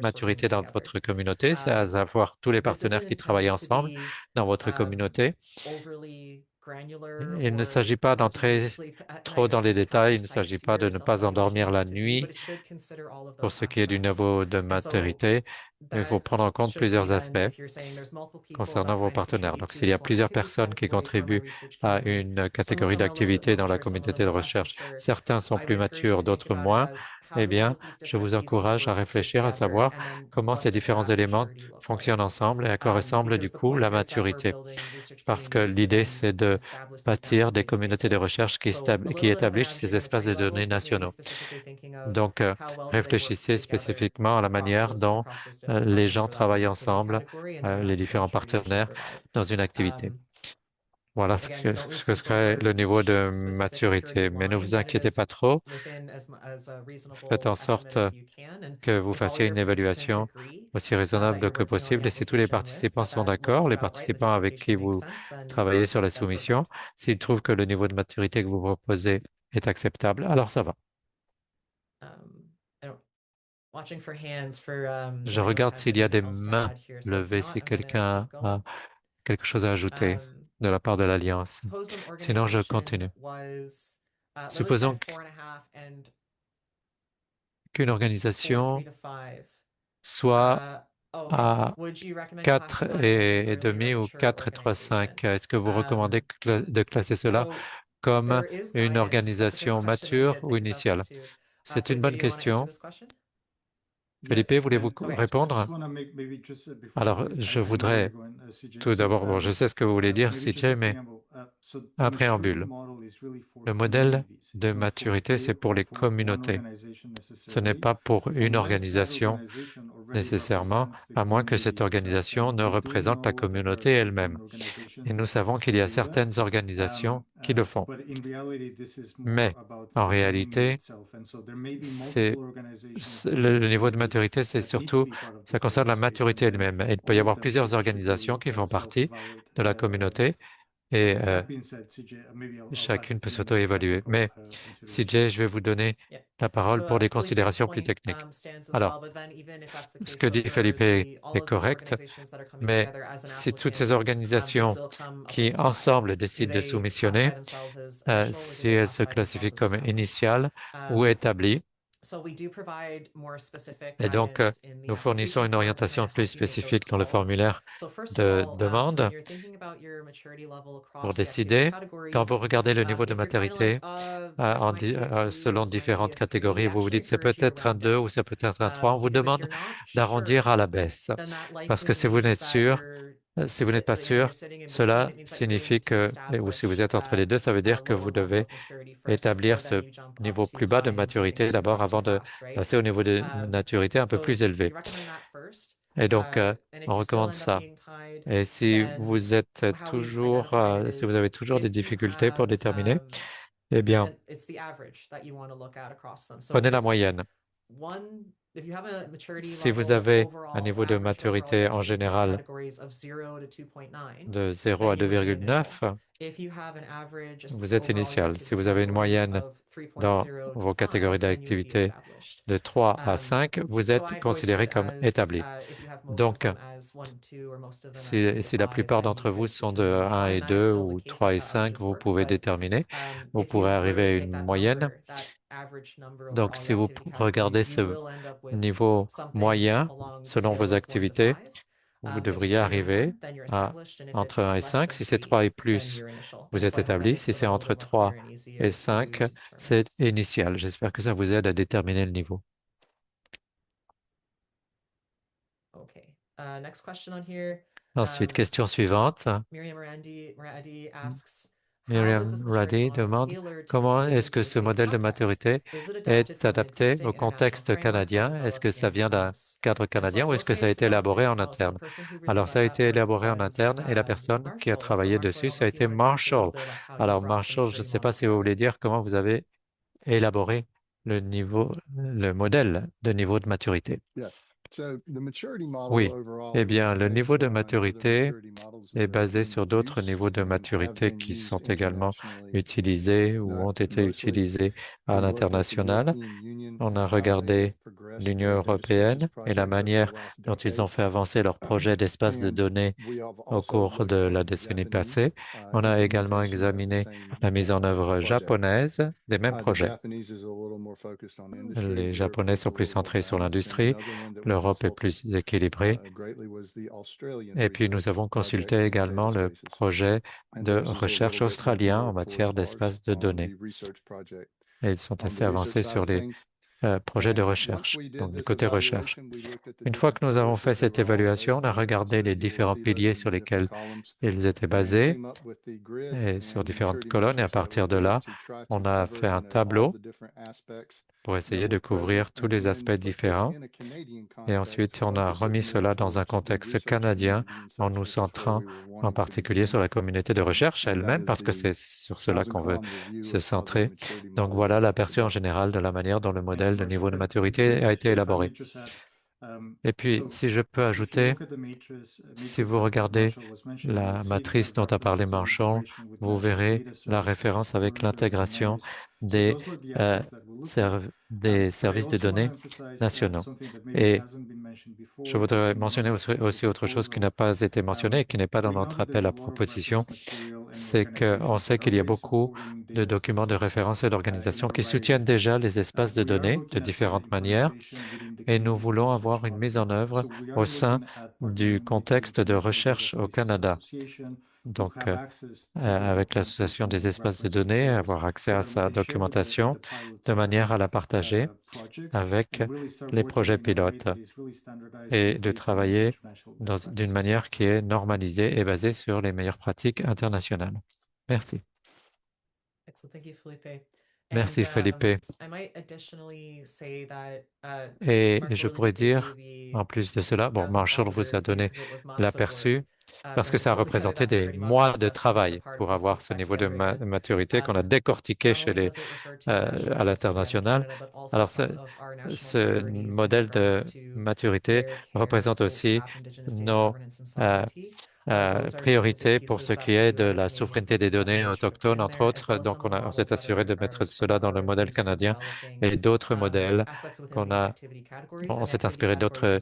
maturité dans votre communauté, c'est à savoir tous les partenaires qui travaillent ensemble dans votre communauté. Il ne s'agit pas d'entrer trop dans les détails, il ne s'agit pas de ne pas endormir la nuit pour ce qui est du niveau de maturité, mais il faut prendre en compte plusieurs aspects concernant vos partenaires. Donc, s'il y a plusieurs personnes qui contribuent à une catégorie d'activité dans la communauté de recherche, certains sont plus matures, d'autres moins, eh bien, je vous encourage à réfléchir à savoir comment ces différents éléments fonctionnent ensemble et à quoi ressemble du coup la maturité. Parce que l'idée, c'est de bâtir des communautés de recherche qui établissent ces espaces de données nationaux. Donc, réfléchissez spécifiquement à la manière dont les gens travaillent ensemble, les différents partenaires dans une activité. Voilà Again, don't lose ce que sleep serait over le niveau each de specific maturité. maturity Mais ne line. vous Get it inquiétez pas as trop. within as a reasonable Faites en estimate sorte as you can. And que vous if all fassiez your une participants évaluation agree aussi that raisonnable you're que working on the possible. Et si tous les application with, participants sont that d'accord, les works out right, the participants avec qui dissertation makes vous sense, then travaillez sur la that's perfect. soumission, s'ils trouvent que le niveau de maturité que vous proposez est acceptable, alors ça va. I don't- Watching for hands for Je anyone regarde has s'il y a anything des else to mains add here. So if levées, not, si I'm gonna quelqu'un keep going. a quelque chose à ajouter de la part de l'Alliance. Suppose an Sinon, je organization continue. was literally Supposons at 4.5 and qu'une 4, organisation 3 to 5. soit Okay. à Would you recommend 4 classifying as an et early or demi ou mature 4 et 3, organization? 5. Est-ce que vous recommandez de classer cela So comme there is une guidance. That's a great organisation question and a mature good ou thing about initiale? that too. C'est une Felipe, bonne you want to answer question. this question? Felipe, Yes, voulez-vous and répondre? just wanna make maybe just before Alors, I je know where voudrais you're going, CJ. tout d'abord, bon, je sais ce que vous voulez dire, maybe just CJ, a mais preamble. So the un maturity préambule. model is really for Le modèle communities. de It's not for maturité, a c'est pour or les for one communautés. organization Ce n'est necessarily, pas pour une unless that organisation organization already nécessairement, represents the à moins que cette community itself. organisation And ne we do représente la know that there are communauté elle-même. certain organizations Et nous that savons qu'il y a do that. certaines organisations qui le font. But in reality, this is more Mais about en the community réalité, itself. And so there may be c'est multiple organizations le niveau de maturité, c'est that need to surtout, be part of ça this concerne la evaluation, maturité and elle-même. Et il peut all y of avoir them plusieurs should really organisations qui font partie self-evaluate. de la communauté et That being said, CJ, maybe I'll pass chacune it peut to you now for s'auto-évaluer. technical, Mais considerations. CJ, je vais vous donner Yeah. la parole So, pour des Felipe's considérations plus point, techniques. stands as Alors, well, but then even if that's the ce case, que so dit for Felipe all est of these correct, organizations that are coming mais together as an si toutes ces applicant, they organisations still come up qui with a tie. ensemble Do décident de they soumissionner, classify themselves as initial, or do si they elles se classify classifient themselves as comme established? initiales ou établies, So we do provide more specific et donc guidance in the nous fournissons application une form to orientation kind of plus help you make those spécifique dans le calls. formulaire So first of de all, demande when you're thinking about your maturity level pour across the activity décider. Quand categories, vous regardez le niveau de if you're kind of like, maturité this might be a 2, selon this might be différentes a 3, catégories, we vous vous actually dites c'est encourage you to peut-être un round 2 down. ou c'est peut-être un 3, on vous Because if demande you're not d'arrondir sure, à la baisse. then that Parce que likely si vous means n'êtes that sûr, you're si vous n'êtes pas you know, you're sûr, sitting in between. cela It means that you really signifie need to que, ou si vous êtes entre les establish deux, ça veut dire que lower vous level devez of maturity first établir before ce then you jump up niveau to plus bas de high and maturité getting d'abord super avant de fast, right? passer au niveau de maturité un peu So plus we élevé. recommend that first. Et donc, And if on you still recommande end up ça. being tied, Et si then vous êtes how we've toujours, identified it si vous is avez toujours des if you difficultés pour have, déterminer, eh bien, and it's the average that you want to look at across them. So prenez la it's moyenne. if you have a maturity Si vous level avez un overall niveau de average over all maturité your en général categories of 0 to 2.9, de 0 à then you would be 2,9, initial. If you have an average just vous êtes overall your initial. Si activity vous avez une categories moyenne of dans 3.0 to vos catégories 5, then you would be d'activité established. de 3 à 5, vous So êtes I voice considéré it comme as établi. if you have most of Donc, them as 1 to 2 or most of them as 3 to si la 5, plupart then you d'entre vous could sont de determine which 1 one, et and that is 2 still the ou case. 3 That's et how 5, averages vous work. pouvez But déterminer. Vous if you pourrez were arriver à to take une that moyenne. number, that average number over Donc, all si your vous activity regardez categories, you ce will end up with niveau something moyen along the selon scale vos of 1 to activités, 5. vous If devriez it's 3 or arriver more, then you're à established, and if entre it's 1 et less 5. than Si c'est 3, 3 et then plus, you're initial. vous And êtes so I hope that établi. makes Si it c'est a little entre bit more 3 clear and easier et to 5, determine. c'est initial. J'espère que ça vous aide à déterminer le niveau. Okay. Next question on here. Ensuite, question suivante. Miriam Radi asks, Miriam Radi demande comment est-ce que ce modèle de maturité est adapté au contexte canadien? Est-ce que ça vient d'un cadre canadien ou est-ce que ça a été élaboré en interne? Alors, ça a été élaboré en interne et la personne qui a travaillé dessus, ça a été Marshall. Alors, Marshall, je ne sais pas si vous voulez dire comment vous avez élaboré le modèle de niveau de maturité. Oui, eh bien, le niveau de maturité est basé sur d'autres niveaux de maturité qui sont également utilisés ou ont été utilisés à l'international. On a regardé l'Union européenne et la manière dont ils ont fait avancer leur projet d'espace de données au cours de la décennie passée. On a également examiné la mise en œuvre japonaise des mêmes projets. Les Japonais sont plus centrés sur l'industrie, l'Europe est plus équilibrée. Et puis nous avons consulté également le projet de recherche australien en matière d'espace de données. Et ils sont assez avancés sur les projets de recherche, donc du côté recherche. Une fois que nous avons fait cette évaluation, on a regardé les différents piliers sur lesquels ils étaient basés et sur différentes colonnes. Et à partir de là, on a fait un tableau pour essayer de couvrir tous les aspects différents. Et ensuite, on a remis cela dans un contexte canadien en nous centrant en particulier sur la communauté de recherche elle-même, parce que c'est sur cela qu'on veut se centrer. Donc voilà l'aperçu en général de la manière dont le modèle de niveau de maturité a été élaboré. Et puis, si je peux ajouter, si vous regardez la matrice dont a parlé Marshall, vous verrez la référence avec l'intégration des, des services de données nationaux. Et je voudrais mentionner aussi autre chose qui n'a pas été mentionné et qui n'est pas dans notre appel à proposition, c'est qu'on sait qu'il y a beaucoup de documents de référence et d'organisations qui soutiennent déjà les espaces de données de différentes manières et nous voulons avoir une mise en œuvre au sein du contexte de recherche au Canada. Donc, avec l'Association des espaces de données, avoir accès à sa documentation de manière à la partager avec les projets pilotes et de travailler d'une manière qui est normalisée et basée sur les meilleures pratiques internationales. Merci. Merci, Felipe. Et je pourrais dire, en plus de cela, bon, Marshall vous a donné l'aperçu parce que ça a représenté des mois de travail pour avoir ce niveau de maturité qu'on a décortiqué à l'international. Alors, ce modèle de maturité représente aussi nos priorité pour ce qui est de la souveraineté des données autochtones, entre autres. Donc, on s'est assuré de mettre cela dans le modèle canadien et d'autres modèles on s'est inspiré d'autres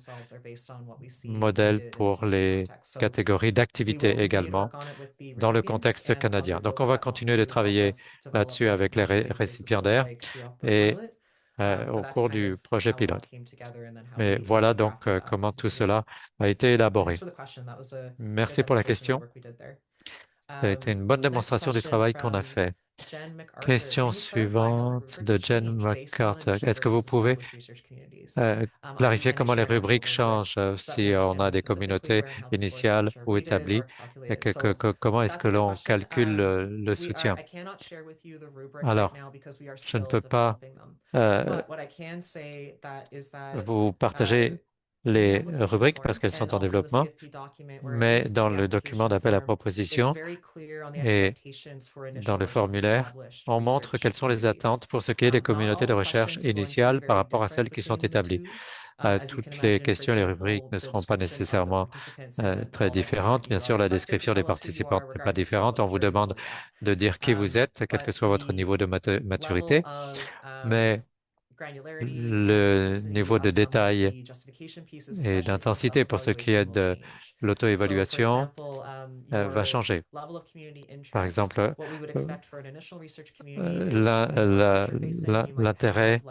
modèles pour les catégories d'activités également dans le contexte canadien. Donc, on va continuer de travailler là-dessus avec les récipiendaires et au cours du projet pilote. Mais voilà donc comment tout cela a été élaboré. Merci pour la question. Ça a été une bonne démonstration du travail qu'on a fait. Question suivante de Jen McCarter. Est-ce que vous pouvez clarifier comment les rubriques changent si on a des communautés initiales ou établies et comment est-ce que l'on calcule le soutien? Alors, je ne peux pas vous partager les rubriques parce qu'elles sont en développement, mais dans le document d'appel à proposition et dans le formulaire, on montre quelles sont les attentes pour ce qui est des communautés de recherche initiales par rapport à celles qui sont établies. Toutes les questions, les rubriques ne seront pas nécessairement très différentes. Bien sûr, la description des participantes n'est pas différente. On vous demande de dire qui vous êtes, quel que soit votre niveau de maturité, mais le niveau de détail et d'intensité pour ce qui est de l'auto-évaluation va changer. Par exemple, l'intérêt,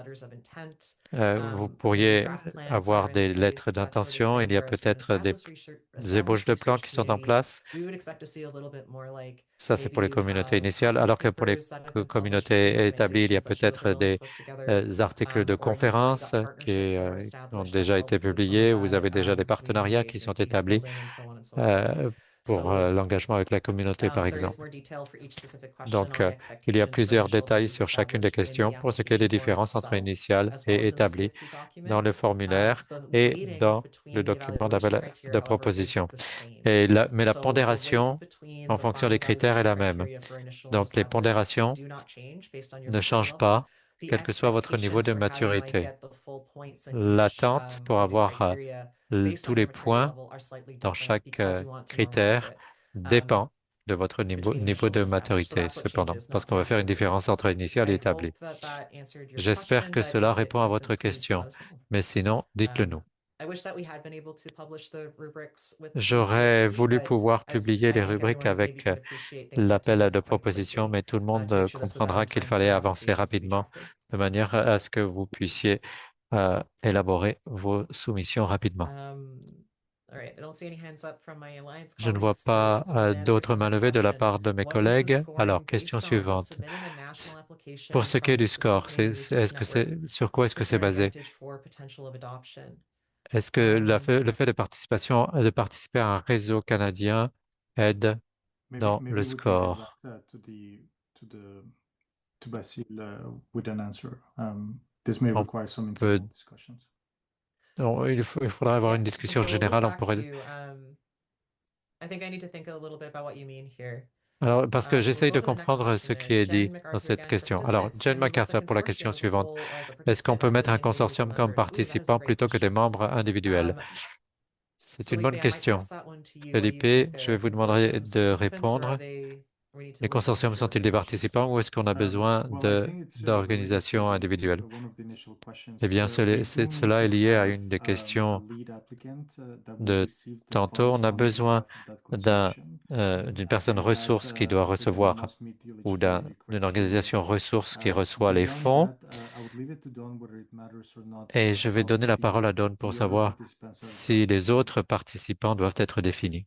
vous pourriez avoir des lettres d'intention, il y a peut-être des ébauches de plans qui sont en place. Ça, c'est pour les communautés initiales, alors que pour les communautés établies, il y a peut-être des articles de conférences qui ont déjà été publiés. Vous avez déjà des partenariats qui sont établis pour l'engagement avec la communauté, par exemple. Donc, il y a plusieurs détails sur chacune des questions pour ce qui est des différences entre initiales et établies dans le formulaire et dans le document d'appel de proposition. Mais la pondération en fonction des critères est la même. Donc, les pondérations ne changent pas, quel que soit votre niveau de maturité. L'attente pour avoir tous les points dans chaque critère dépend de votre niveau de maturité, cependant, parce qu'on va faire une différence entre initial et établi. J'espère que cela répond à votre question, mais sinon, dites-le nous. J'aurais voulu pouvoir publier les rubriques avec l'appel à de propositions, mais tout le monde comprendra qu'il fallait avancer rapidement de manière à ce que vous puissiez élaborer vos soumissions rapidement. Je ne vois pas d'autres mains levées de la part de mes collègues. Alors, question suivante. Pour ce qui est du score, sur quoi est-ce que c'est basé? Est-ce que le fait de participer à un réseau canadien aide dans le score? To Basile with an answer. this may On require some peut- internal discussions. Non, il faudra avoir une discussion So générale. On back pourrait. to, I think I need to think a little bit about what you mean here. Alors, parce que So we'll j'essaye go de to the next comprendre ce question qui est then. dit Jen dans MacArthur cette again for question. Alors, participants. Jen Can we list the MacArthur pour la question consortium as a suivante. whole or as a Est-ce qu'on participant peut other mettre than un individual consortium comme members? I believe that is a participant great plutôt que des question. membres individuels? C'est une bonne Felipe, I might question. pass that one to you. What do you Felipe, think je there? vais vous demander Consortiums de participants, or are répondre. they- we need to Les list consortiums individual sont-ils des organizations? participants ou est-ce qu'on a besoin Well, I think it's related d'organisations to individuelles? one of the initial questions. Eh bien, We do cela est need to lié à have, une des a questions lead applicant, that will de receive the tantôt. funds On a on besoin behalf of that d'un, consortium. d'une personne And ressource that qui doit applicant recevoir must meet the ou eligibility d'une criteria. organisation ressource qui reçoit les Beyond fonds. that, I would leave it to Dawn whether it matters or not, Et je vais how donner la parole à Dawn pour the other savoir participants are si les defined. autres participants doivent être définis.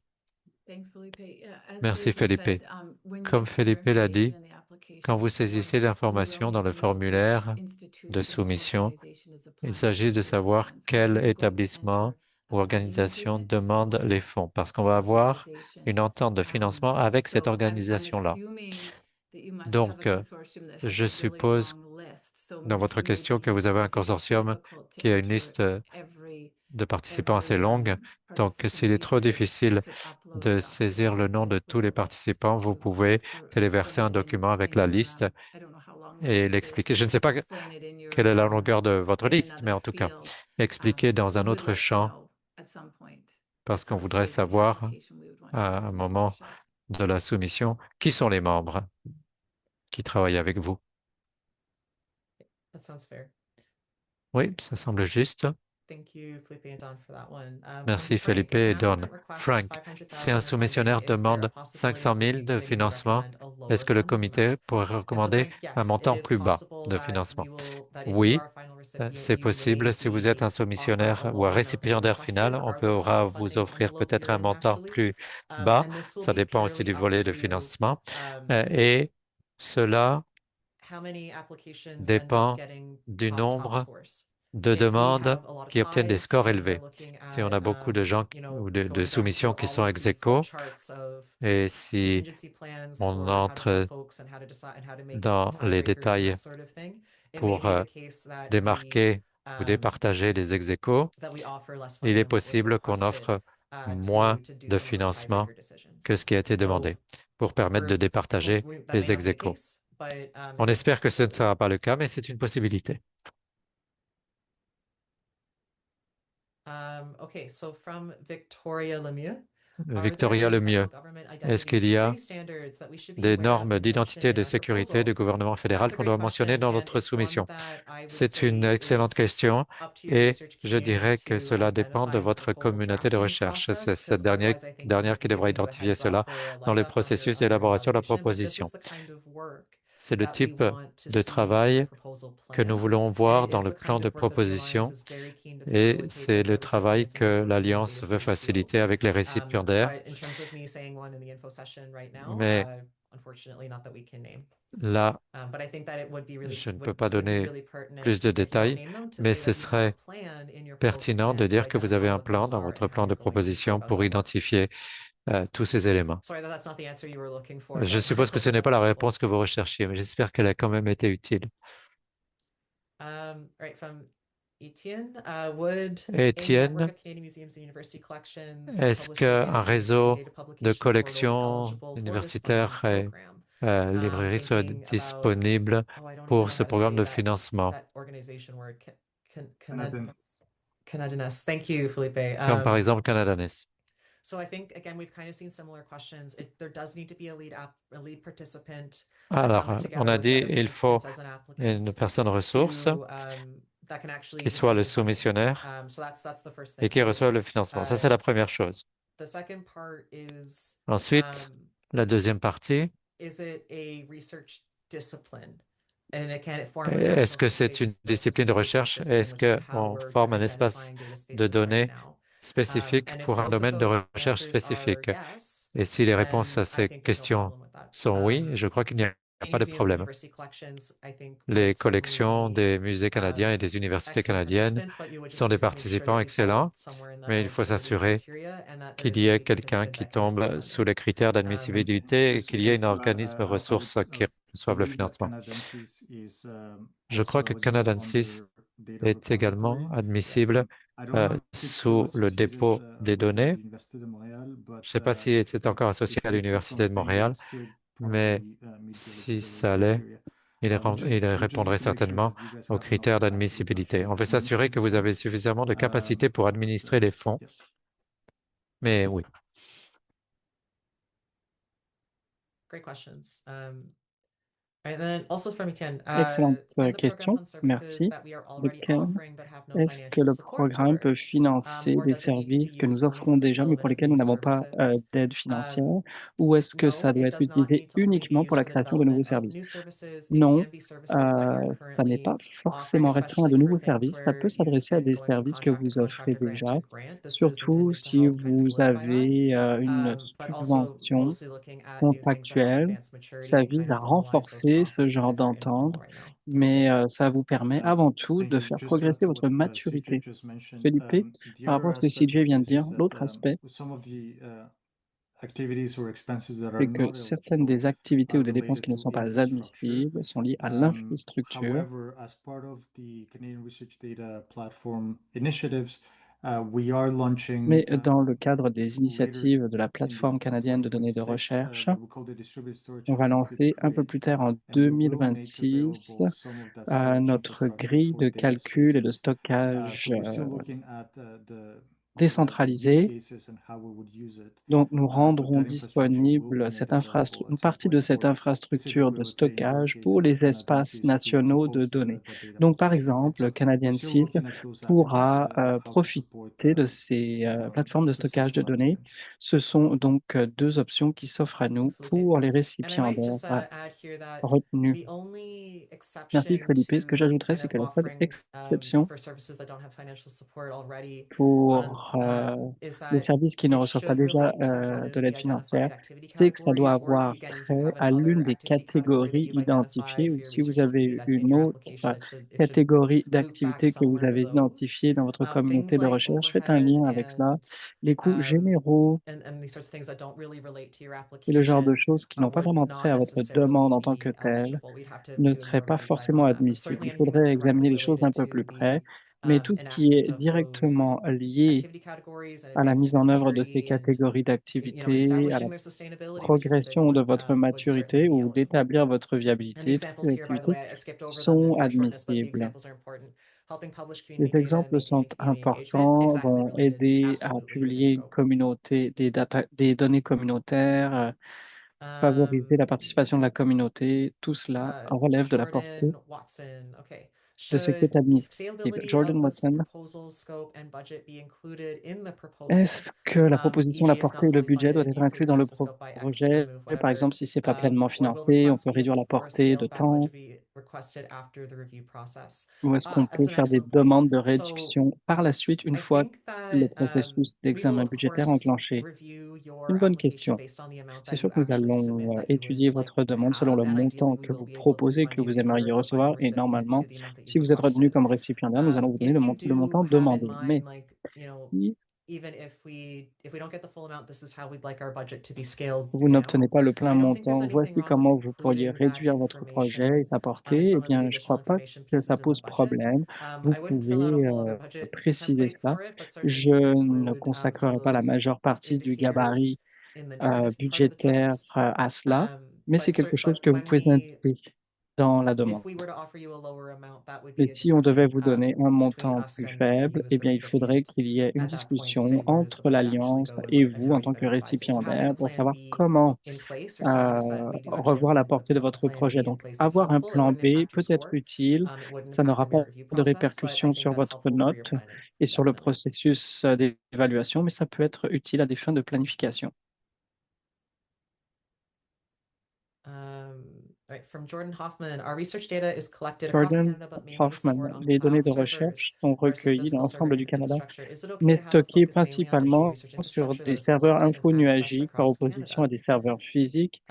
Thanks, Felipe. Yeah, as Merci, Felipe. said, when you Comme enter your Felipe l'a dit, information in the quand vous application saisissez form, you l'information will dans need le to know which formulaire de institution or soumission, organization is il applying s'agit de for the savoir funds. quel You're going to établissement enter ou a funding organisation agreement demande for les fonds, parce qu'on va avoir organization. une entente de financement avec cette So I'm organisation-là. assuming that you must have Donc, a consortium that has je a really suppose long list. So dans votre maybe question que vous avez un it's consortium difficult to qui a une enter liste every de participants assez every, longue. Donc, participant s'il est trop details. You difficile could upload de a saisir le nom document de tous les with a list participants, vous with pouvez or téléverser un explain it document avec in la your, liste I don't know how long the et list is, l'expliquer. Je ne sais pas explain it in your, quelle est la longueur de votre in liste, mais another en tout cas, field. expliquer dans We un would autre like to champ, know at some point. parce At qu'on some voudrait stage of the savoir application, we would want to à know un the moment membership. de la soumission qui sont les membres qui travaillent avec vous. That sounds fair. Oui, ça semble juste. Thank you, Felipe and Don, for that one. Merci Frank, Felipe if et an Don. applicant requests Frank, 500,000 si un in funding, soumissionnaire is there a demande possibility 500 that the 000 review de committee would financement, recommend a lower est-ce que le sum? comité pourrait And so, recommander Frank, yes, un montant it is plus bas possible de that financement? that if you Oui, are a final recipient, c'est you possible. may Si vous êtes be un offered soumissionnaire a ou un lower amount than you récipiendaire final, requested, on regardless of pourra the vous funding offrir envelope peut-être you're un in montant actually. plus bas. And this will Ça be dépend aussi purely du up volet de to, financement. um, Et cela how many applications end up dépend getting du top nombre scores. de If we demandes have a lot of qui obtiennent des ties scores and élevés. we're looking Si on at, a beaucoup de gens ou de going down soumissions through qui all sont of ex the aequo, flowcharts of et si contingency plans on for how to entre fund folks and how to decide and how to make dans les tiebreakers and détails that sort of thing, it may pour be the case that we démarquer ou départager les ex aequo, offer less il funding est than what was possible qu'on requested, offre moins to do de some of those financement tiebreaker decisions. que ce qui a été So demandé pour permettre de départager that may les not ex be the aequo. case, but, On it is espère que ce ne possible. sera pas le cas, mais c'est une possibilité. Okay, so from Victoria Lemieux. Victoria Lemieux, est-ce qu'il y a des normes d'identité et de sécurité du gouvernement fédéral qu'on doit mentionner dans notre soumission? C'est une excellente question et je dirais que cela dépend de votre communauté de recherche. C'est cette dernière qui devra identifier cela dans le processus d'élaboration de la proposition. C'est le type de travail que nous voulons voir dans le plan de proposition et c'est le travail que l'Alliance veut faciliter avec les récipiendaires. Mais là, je ne peux pas donner plus de détails, mais ce serait pertinent de dire que vous avez un plan dans votre plan de proposition pour identifier tous ces éléments. Je suppose que ce n'est pas la réponse que vous recherchiez, mais j'espère qu'elle a quand même été utile. Étienne, est-ce qu'un réseau de collections universitaires et librairies soit disponible pour ce programme de financement? Thank you, Felipe. Comme par exemple Canadanes. So I think again we've kind of seen similar questions. There does need to be a lead participant. Alors, on a dit il faut une personne ressource qui soit le soumissionnaire et qui reçoive le financement. Ça, c'est la première chose. Ensuite, la deuxième partie, est-ce que c'est une discipline de recherche? Est-ce qu'on forme un espace de données spécifique pour un domaine de recherche spécifique? Et si les réponses à ces questions sont oui, je crois qu'il n'y a pas de problème. Les collections des musées canadiens et des universités canadiennes sont des participants excellents, mais il faut s'assurer qu'il y ait quelqu'un qui tombe sous les critères d'admissibilité et qu'il y ait un organisme ressource qui reçoivent le financement. Je crois que Canadensis est également admissible sous le dépôt des données. Je ne sais pas si c'est encore associé à l'Université de Montréal, mais si ça l'est, il répondrait certainement aux critères d'admissibilité. On veut s'assurer que vous avez suffisamment de capacité pour administrer les fonds. Mais oui. Great questions. And then also from Etienne, Excellente and the question, program fund services merci. that we are De already Ken, offering but have no est-ce que financial le support programme for, peut financer or des does it need to be services que used nous only offrons for the déjà, mais pour development of lesquels nous new n'avons pas services? d'aide financière, ou est-ce que ça No, doit it être does not utilisé need to only be uniquement pour used la for the création de nouveaux development of services? new services. It Non, can be services that you're ça n'est currently pas offering, forcément restreint à de especially for nouveaux things services. Ça peut where you've s'adresser à been des going from services que contract to vous offrez contract or grant déjà, to grant. This is surtout intended to si help kind of vous solidify that. avez une But also subvention mostly looking at new things that have contractuelle. advanced maturity Ça and kind vise à of formalize those renforcer ce processes genre if they're informal d'entente, right now. mais ça vous permet avant tout Thank de you. faire Just to add progresser to votre what CJ maturité. just mentioned, Felipe, the par rapport other à ce que aspect CJ of vient de this is dire, that l'autre aspect, some of the activities or expenses that are c'est que not certaines eligible des activités ou are des dépenses related qui ne to sont pas infrastructure. admissibles sont liées à l'infrastructure. However, as part of the Canadian Research Data Platform initiatives, we are launching Mais dans le cadre des later initiatives de la in the plateforme canadienne de données de 2026, recherche, what we call the distributed storage on va and lancer un peu compute plus tard en grid, and we will make 2026 available some of that storage notre infrastructure grille for de data calcul et de spaces. stockage So we're still looking at the use décentralisé. cases and how we would use it. Donc, nous But rendrons that infrastructure will be disponible made cette available une at some partie de point cette for infrastructure specifically, de let's say in your stockage case, pour les espaces Canadensis to nationaux de host données. that data Donc, par application, right? exemple, So Canadian we're still 6 looking at those pourra avenues of how to profiter support de ces plateformes de stockage de successful données. applicants. Ce sont donc deux options qui s'offrent à nous Thanks, Felipe. pour les And I might récipiendaires just add here that retenus. the only Merci, exception Felipe. Ce que to j'ajouterais, kind c'est of que la seule offering exception for services that don't have financial support already pour is les that services qui ne it reçoivent pas should déjà relate to one of de the l'aide financière, identified activity c'est que ça doit categories, or if avoir you, again, if you trait have à an other l'une des activity category that catégories you've identifiées, identified ou for your si vous research community avez that's in une your autre application, it should catégorie loop back d'activités que vous somewhere to avez those. identifiées dans votre Things communauté de like recherche, faites un overhead lien avec cela. Les coûts généraux and these sorts of things that don't really relate to your et le genre de application choses qui n'ont pas would vraiment not trait à votre demande necessarily en tant que be telle eligible. We'd have to ne do a seraient more pas deep dive forcément on that, but admissibles. certainly Il anything that's faudrait examiner directly les choses d'un related peu plus to près, the mais tout ce qui est enactment of those directement lié activity categories and à la advancing mise their en œuvre de ces maturity and catégories d'activités, à la establishing their sustainability, which is a big progression de one, votre would certainly maturité be ou eligible. d'établir votre And the viabilité, toutes examples ces here, by the activités way, I skipped over them sont for shortness, but the admissibles. examples are important. Helping publish Les community data, exemples sont maintaining community engagement, importants, exactly vont related, aider à absolutely within publier une scope. communauté, des données communautaires, favoriser la participation de la communauté, tout cela relève de la portée Jordan Watson, okay. de ce qui est Should admissible. scalability Jordan of the Watson, proposal scope and budget be included in the proposal? est-ce que la proposition, e.g., la if not portée et le fully budget doivent funded, être inclus dans include le reduce the scope by X to projet? remove Par whatever, exemple, si c'est pas pleinement or will the financé, on request peut be réduire la for a portée de scaled back temps, budget be requested after the review process? ou est-ce qu'on That's peut an faire des excellent point. demandes de So réduction par la suite, une I fois think le that processus we will d'examen of budgétaire course enclenché? review your Une bonne application question. based on the amount C'est that sûr you que nous actually submit allons that you would étudier like votre to demande selon have, le and ideally montant we que will vous be able to proposez, que fund you vous if aimeriez you're the recevoir, funding et recipient normalement, to the amount that si you've vous êtes retenu requested. comme récipiendaire, nous allons vous donner If you le montant do have in demandé. Mais mind, like, si even if we don't get the full amount, this is how we'd like our budget to be scaled vous n'obtenez down. pas le plein I don't think there's montant, anything voici wrong with comment vous pourriez including that réduire votre projet et information sa and portée. Eh some of the bien, je ne additional crois pas information que ça pieces in the pose budget. problème. Vous I wouldn't fill out a pouvez whole other budget préciser template cela. for it, but certainly Je you could ne include some consacrerai of pas la those majeure partie du gabarit indicators in the narrative part of the budgétaire text. à cela, mais c'est quelque chose But que vous when pouvez indiquer dans la demande. if we were to offer you a lower amount, that would Mais be a si on devait discussion vous donner un between montant us plus and faible, you as eh the bien, il faudrait recipient qu'il y ait une at that point to discussion say where does the entre budget actually l'Alliance go et and vous how en do tant you que utilize it. So having récipiendaire a pour plan savoir B comment in place or setting us that we do actually revoir la intend to portée de put a votre plan projet. B in Donc, place is avoir un helpful. It plan wouldn't B impact your peut être score. utile. It wouldn't Ça n'aura impact the pas review de process, but I répercussion think sur that's votre helpful for your note planning. et sur le Definitely. processus d'évaluation, mais ça peut être utile à des fins de planification. Right, from Jordan Hoffman, our research data is collected across Jordan Canada, but mainly Hoffman, stored on les données cloud de servers recherche sont versus recueillies dans physical server l'ensemble du Canada, infrastructure. Is it okay mais to have the stockées focus mainly on digital principalement research sur infrastructure des that is serveurs collected and accessed infonuagiques par across opposition à Canada? des serveurs physiques.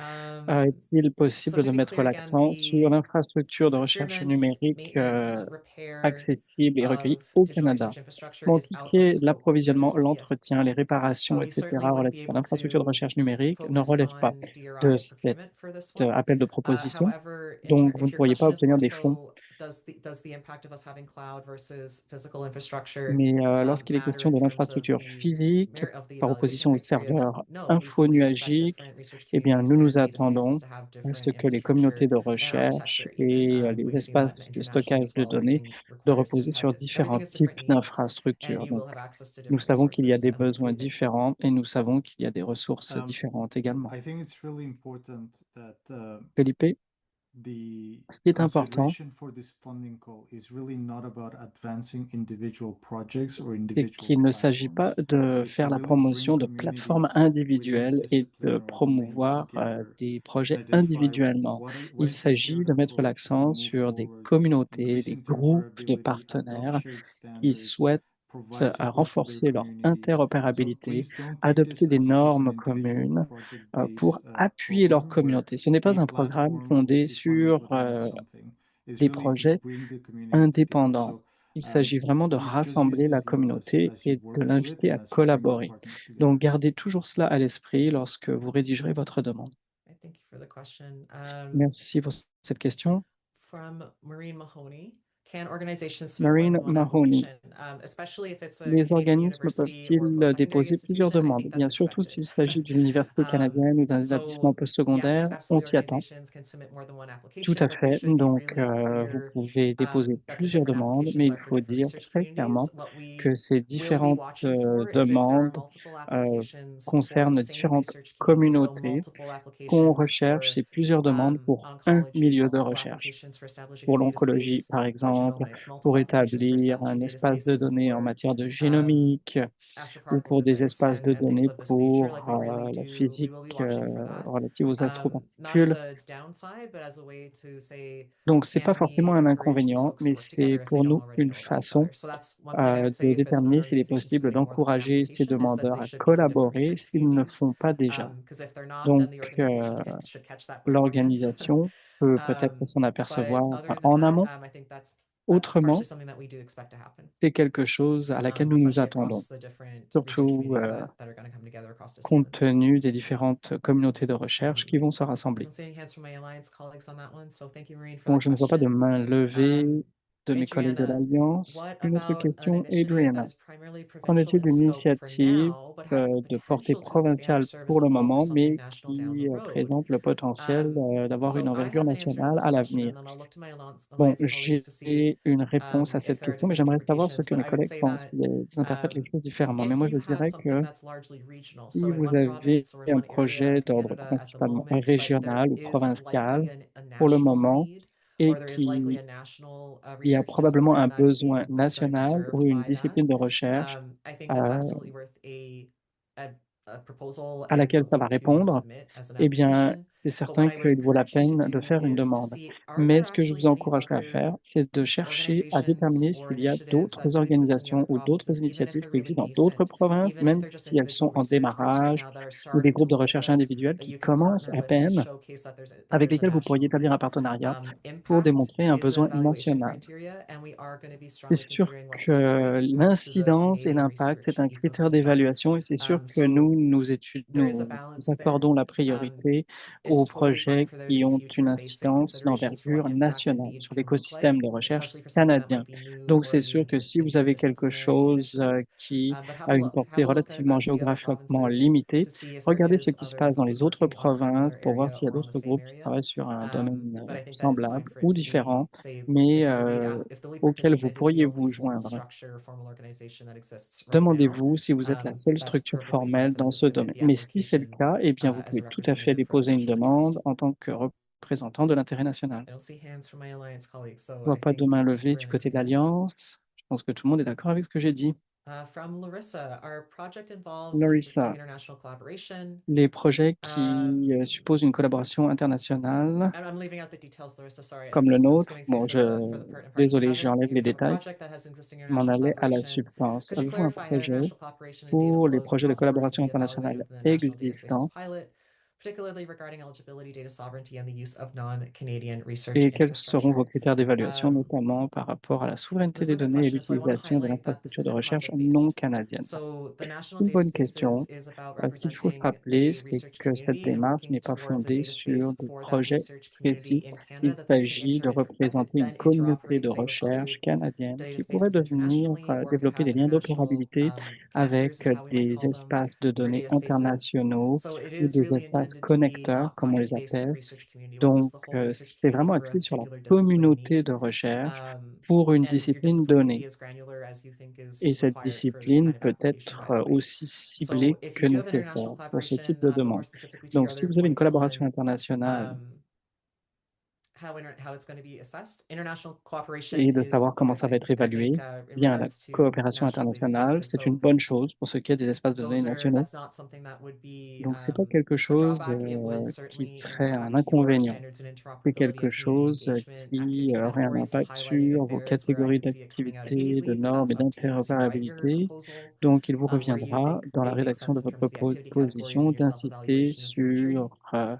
Est-il So possible to de be mettre clear again, l'accent sur the l'infrastructure de recherche procurement, numérique maintenance, repair accessible et recueillie of au digital Canada? research infrastructure Bon, is tout ce out qui of est scope for the l'approvisionnement, l'entretien, les CFP. réparations, So you etc., certainly wouldn't be relatifs à able l'infrastructure de to recherche numérique ne focus relèvent pas on de DRI cet procurement for this one. appel de As compétition, However, donc vous if ne your pourriez pas question is obtenir more des fonds. so, does the impact of us having cloud versus physical infrastructure Mais lorsqu'il est matter question in de terms of l'infrastructure physique, of the par evaluation opposition aux criteria, then serveurs no, we fully expect infonuagiques, different research eh bien, communities nous nous and data spaces attendons to have à different ce que les communautés infrastructure de and recherche architecture et even. les We've seen that espaces de internationally stockage as de well. données Everything de requires reposer sur everything différents has types different needs, and d'infrastructures. you will Donc, have access to nous different savons qu'il y a resources des and besoins completely. différents et nous savons qu'il y a des ressources différentes également. I think it's really important that Felipe, the ce qui est important, consideration for this funding call is really not about advancing individual projects or c'est individual qu'il ne s'agit platforms, pas de but it's faire to la really promotion bring de plateformes communities within a individuelles et de discipline or a domain promouvoir together des and projets identify individuellement. what Il is a s'agit shared de mettre approach that l'accent can move sur des forward, communautés, des increase groupes de interoperability, adopt partenaires shared qui standards, souhaitent provide à support for their renforcer leur communities. So interopérabilité, please don't take this adopter des as just normes an individual communes project-based pour appuyer leur program where communauté. Ce n'est pas a un programme platform fondé receives funding sur to advance something. It's des really to projets bring the community together. indépendants. So Il s'agit vraiment de just use rassembler la these lens communauté as you et de work through it l'inviter and à as you bring your collaborer. partners together. Donc, gardez toujours cela à l'esprit lorsque vous rédigerez votre demande. Thank you for the question. Merci pour cette question. From Maureen Mahoney. Can organizations submit more Marine than one Mahoney. application, especially if it's a Les Canadian organismes university or peuvent-ils post-secondary déposer plusieurs institution? I demandes? think Bien that's surtout expected. s'il s'agit d'une université canadienne ou d'un établissement So postsecondaire, yes, on absolutely, s'y attend. organizations can submit more than one Tout application, à but they fait. should be Donc, really vous clear pouvez déposer that the plusieurs different demandes, mais applications il are for faut different dire research très communities. clairement What we que ces will be différentes watching for is if there are demandes multiple applications for the concernent same différentes research community. So communautés. multiple Qu'on applications recherche, for c'est plusieurs demandes pour un oncology, milieu de multiple recherche. applications for establishing a Pour data l'oncologie, space par for exemple, genomics, pour multiple applications for établir un establishing data espace de spaces données en for matière de génomique ou astroparticle pour des physics espaces de and things données of this nature. Like pour we really la do, physique we will be watching for that. relative aux Not as astroparticules. a downside, but as a way to say, Donc, c'est pas can we forcément un encourage these inconvénient, folks to mais work c'est together if they pour don't nous already une know about each façon other? So that's one thing I would say de if it's an déterminer s'il est organization possible submitting more than one d'encourager ces application, is that demandeurs they à should be from different collaborer research s'ils ne le communities. font pas déjà. Because if they're not, Donc, then the organization should catch that beforehand. l'organisation peut peut-être s'en But apercevoir other than en that, amont. I think that's Autrement, partially something that we do expect to happen, c'est quelque chose à laquelle nous nous especially attendons, across the different research surtout communities that are going to come together across compte disciplines. tenu des différentes communautés de recherche qui vont se I rassembler. don't see any hands from my alliance colleagues on that one, so thank you, Maureen, for Bon, the je ne vois pas de question. main levée de mes collègues de Adriana, l'Alliance. what Une autre about an question, initiative that Adriana. is primarily Qu'en provincial est-il in d'une scope for initiative now, but has the de portée potential to expand or provinciale serve pour as le a model for moment, something mais national down qui the road? présente le potentiel d'avoir une So I envergure have an answer to nationale this à question, l'avenir? and then I'll look to my alliance Bon, colleagues to see j'ai une réponse à if cette there are question, mais different j'aimerais savoir ce interpretations. que But mes I would collègues say pensent. that Ils interprètent les choses différemment. Mais if moi, you je have dirais something que that's largely regional, si so in vous one avez province or in un one area projet of d'ordre Canada at the principalement moment, but there régional ou is provincial likely a pour le national moment need, et or there is likely a qui national il y a research probablement un discipline that is besoin that's going to be national served ou une by that. discipline de recherche I think that's euh, absolutely worth a proposal à and laquelle ça va something to répondre, submit as an eh bien, application. c'est But certain what I would qu'il vaut la encourage you to peine de do faire une is to demande. see, are Mais there ce que je actually vous any encouragerais à other faire, c'est de chercher à organizations déterminer or s'il y a initiatives that d'autres do exist in the organisations other ou d'autres provinces, even if initiatives they're qui really existent dans d'autres nascent, provinces, even if même they're just si elles individual sont en research groups right démarrage, now that are ou des starting to groupes de work with recherche us, individuels that qui you can commencent partner à with to peine, showcase that avec there's a lesquels vous pourriez national établir un need. partenariat pour Impact démontrer un is an besoin evaluation national. criteria, and we are going to be C'est strongly sûr considering what's the right que impact to the l'incidence et Canadian l'impact, c'est research un critère ecosystem. d'évaluation et c'est sûr que So there is a nous balance there. accordons la priorité aux It's totally fine projets for there to qui be ont une future-facing incidence considerations for what d'envergure impact and nationale need sur can look l'écosystème like, de recherche especially for something that canadien. might be new Donc, or c'est a sûr new que si vous avez quelque interdisciplinary chose initiative. qui But have a a une look. portée Have a look relativement at the other géographiquement provinces limitée, to see if there regardez ce is qui se other passe dans groups les autres working on a provinces similar pour voir area s'il y a or on the d'autres same groupes qui area. travaillent sur un domaine But I think that is fine semblable for it ou to be, différent, say, mais if the lead auquel vous participant is the pourriez only vous formal joindre. structure or formal organization that exists right now, Demandez-vous si vous êtes la seule that's structure perfectly fine formelle for them dans to ce submit domaine. the Mais si c'est le application cas, eh bien, vous as a pouvez tout à fait representative for déposer une national interest. demande en tant que représentant de l'intérêt national. I don't see hands from my alliance colleagues, so Je ne vois I pas de think main levée we're du in côté agreement. d'Alliance. Je pense que tout le monde est d'accord avec ce que j'ai dit. From Larissa, our project involves an Larissa, existing international collaboration. les projets qui supposent une collaboration internationale, I'm leaving out the details, Larissa, sorry. comme le I'm nôtre, skimming bon, through for the pertinent parts. désolé, j'enlève les You have a détails, project that has existing m'en international allais à la collaboration. substance. Could you Avez-vous un clarify how projet international collaboration and data pour les flows projets de across borders will collaboration be evaluated internationale within the National Data Spaces existants pilot? particularly regarding eligibility, data sovereignty, and the use of non-Canadian research Et quels seront vos infrastructure. critères d'évaluation, notamment par rapport à la souveraineté This is des a good données et question, so I want to l'utilisation de highlight that this l'infrastructure de isn't recherche project-based. non canadienne? So the National Une Data bonne Spaces question. is about Ce qu'il faut se representing rappeler, the c'est research que cette community and démarche working n'est pas towards a fondée data sur space des for that projets research community précis. in Il Canada that they can s'agit de that could représenter une then communauté de interoperate, say, with other recherche canadienne data qui pourrait spaces devenir internationally or could développer have des liens international d'interopérabilité avec connectors is how we might des call them espaces de for données data spaces. internationaux So it ou is des really espaces intended to be connecteurs, not comme on les project-based, but appelle. research community work. This is Donc, the whole research c'est community vraiment for a axé sur la particular discipline communauté need. de recherche Um, pour une and your discipline discipline can be donnée. as granular as you think is Et cette required for this discipline kind of peut application, by être the way. aussi ciblée So if que you do have an international nécessaire pour ce type collaboration, de but more demande. specifically to your Donc, si other vous avez une points collaboration on internationale how it's going to be assessed, international cooperation et de is savoir a comment good ça va thing, être I think, évalué, in bien la regards to coopération national data internationale, spaces. c'est So une bonne chose pour ce qui est des espaces de données nationaux. that's not something that would be Donc, c'est pas quelque a chose drawback. It would qui certainly serait un impact your inconvénient. standards and C'est interoperability quelque and community chose engagement. qui Activity aurait un categories, impact highlighting sur it vos there is where I catégories can see it coming out d'activité, de immediately, but normes et that's up to you. So write your d'interopérabilité. proposal Donc, il vous where you reviendra, think dans la they make rédaction de sense in terms votre of the activity categories proposition, and your d'insister self-evaluation of your maturity. sur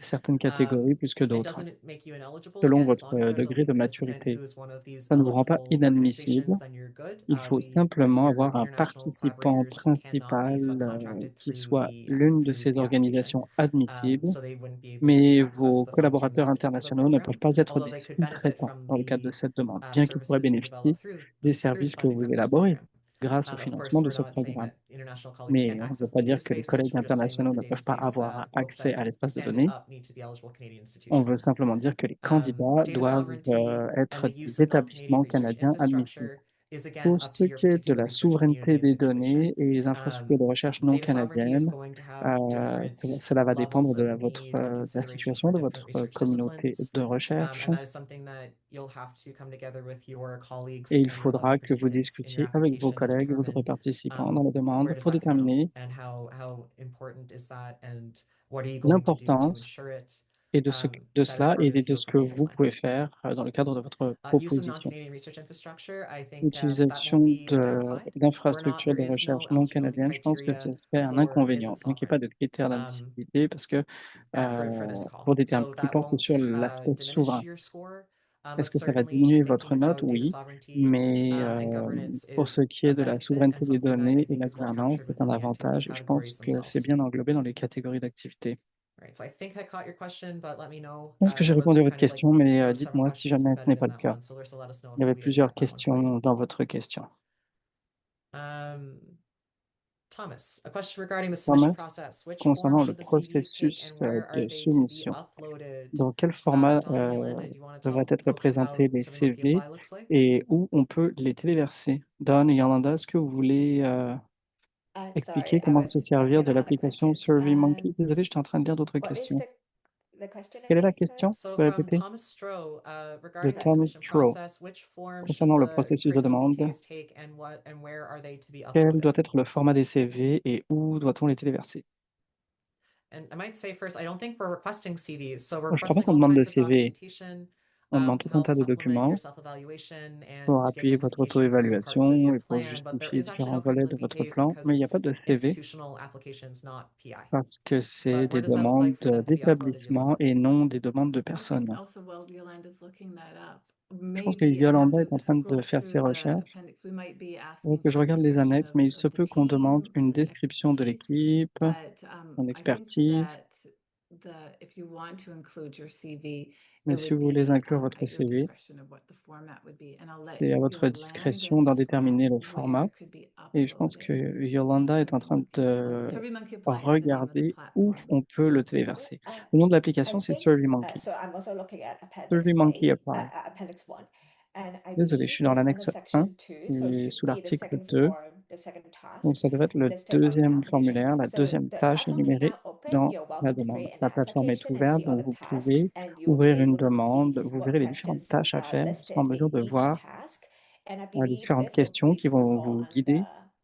certaines catégories plus que It d'autres, doesn't make you ineligible, selon again, as long votre as there's a degré lead de participant maturité. who is one of these Ça ne vous rend pas eligible inadmissible. organizations, then you're good. Il faut But simplement your avoir un international participant collaborators cannot be principal subcontracted qui through soit the l'une de ces application. organisations admissibles, So they wouldn't be able mais to access vos the funds from collaborateurs this particular internationaux ne program, peuvent pas être although des they could benefit sous-traitants from dans le cadre de the cette demande, bien qu'ils pourraient services you bénéficier develop through des the services que funding vous from this élaborez program. grâce au Of course, financement de we're ce not saying programme. that international colleagues Mais can't on ne veut access pas the dire que les namespace, collègues we're just saying that internationaux the ne peuvent pas namespace avoir folks accès that à l'espace de stand it données. up need to be eligible Canadian On veut institutions. simplement dire que les candidats Data doivent sovereignty être and the use des of non-Canadian établissements research canadiens admissibles. infrastructure is again Pour up ce to your qui est de particular la research community souveraineté and des situation. données et les infrastructures de recherche non Data sovereignty is canadiennes, going to have different cela va levels dépendre de of need and de la consideration situation for de different votre research communauté disciplines. de recherche. And that is something that you'll have to come together with your colleagues Et il and your other faudra que vous participants in your discutiez avec vos application to collègues et vos autres determine participants dans la where demande does pour that come out déterminer and how important is that and what are you going to do to l'importance ensure it. et de That is cela part et of de your ce que proposal vous plan. pouvez faire dans le cadre de votre Use of proposition. non-Canadian research infrastructure, I think that won't L'utilisation be a downside. d'infrastructures de There is no recherche non canadiennes, je pense que eligibility ce serait un criteria for is inconvénient, it bien qu'il n'y ait pas sovereign de critères d'admissibilité, parce que for this call. pour des termes So qui that portent sur won't l'aspect diminish souverain. your score. Est-ce But que ça va certainly diminuer thinking votre note? about data Oui, sovereignty mais and governance pour ce is qui a est de la benefit souveraineté and des something that I données et think la is well gouvernance, captured c'est un within the activity avantage et je pense categories que c'est themselves. bien englobé dans les catégories d'activité. Right, so I think I caught your question, but let me know. Je pense que j'ai There répondu à was votre kind of like question, mais there were several dites-moi si questions jamais ce n'est embedded pas in le that cas. one, so Larissa, let us know Il y if avait we didn't plusieurs get that one for you. questions dans votre question. Thomas, a question regarding the submission Thomas, process. Which form concernant le should the CVs take processus and where are de they to be soumission, uploaded? dans quel format Don, Yolanda, do you want to devraient tell être folks how présentés les SurveyMonkey CV Apply looks like? et où on peut les téléverser? Don et Yolanda, est-ce que vous voulez expliquer Sorry, I comment se was servir working de on other l'application questions. SurveyMonkey? Désolé, j'étais en train de lire d'autres What is questions. the question Quelle est la again? Sorry. question? So Vous pouvez from répéter? Thomas Stroh, De regarding the Thomas submission Stroh, process, which form should concernant le the processus de curriculum demande, PKs take and where are they to be quel uploaded? doit être le format des CV et où doit-on les téléverser? And I might say first, I don't think we're requesting CVs, so we're Moi, je crois pas requesting qu'on all demande de kinds of CV. documentation On demande to tout un help tas de supplement documents your self-evaluation pour and to give appuyer votre justification for parts of auto-évaluation your et pour plan, but there justifier is actually différents no volets de curriculum votre PKs plan, because mais il n'y a it's pas de CV institutional applications, not PI. parce que c'est But des where does that look like demandes for them to be uploaded, d'établissement Yolanda? et non des demandes de I think personnes. also while Yolanda's looking that up, Je pense que maybe I have Yolanda est to en train de scroll faire ses through the recherches. appendix. We might be Il faut asking que je for a regarde les description annexes, mais il se of the peut qu'on demande team une or the description de piece, l'équipe, but son I think expertise. that if you want to include your CV, Mais it si would vous voulez be inclure votre at your CV, discretion of what the format would be. And I'll let c'est à votre discrétion d'en déterminer le describe where format. it could be Et je pense uploaded. que Yolanda est en train de SurveyMonkey Apply is the name of the regarder où platform. on peut le téléverser. Le nom de l'application, c'est SurveyMonkey. So I'm also looking at Appendix SurveyMonkey A, Apply. Appendix 1. And I Désolé, believe je suis dans it's under l'annexe 1 section 2, so it et should sous be the l'article second 2. form, the second Donc, task ça devrait être le listed on the deuxième application. formulaire, la So deuxième the tâche platform is énumérée now open. dans You're la welcome to demande. create an La plateforme est application and ouverte, see all donc the vous tasks, pouvez and you'll be ouvrir une able to see demande, vous what verrez les différentes questions tâches à are faire, vous serez en listed mesure in de each voir task. And I les believe différentes this will questions qui vont fall vous guider.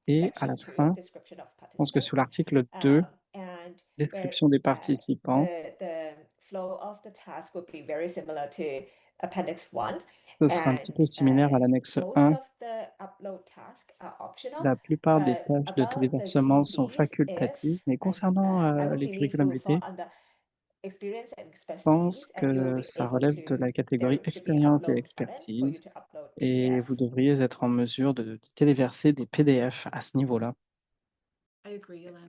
Et à section la 2, fin, description of je pense que sous participants. l'article 2, And description des participants, the flow of the task would be very similar to Appendix 1. Ce sera un petit peu similaire à l'annexe 1. Most of the upload tasks are optional, La plupart des but tâches de about the téléversement sont CVs, facultatives, mais concernant I would les believe curriculum will fall vitae, under experience and je pense expertise, and you will que be ça able relève de la to, catégorie there should be expérience et upload button for you expertise, to upload et PDF. vous devriez être en mesure de téléverser des PDF à ce niveau-là. I agree, Yolanda.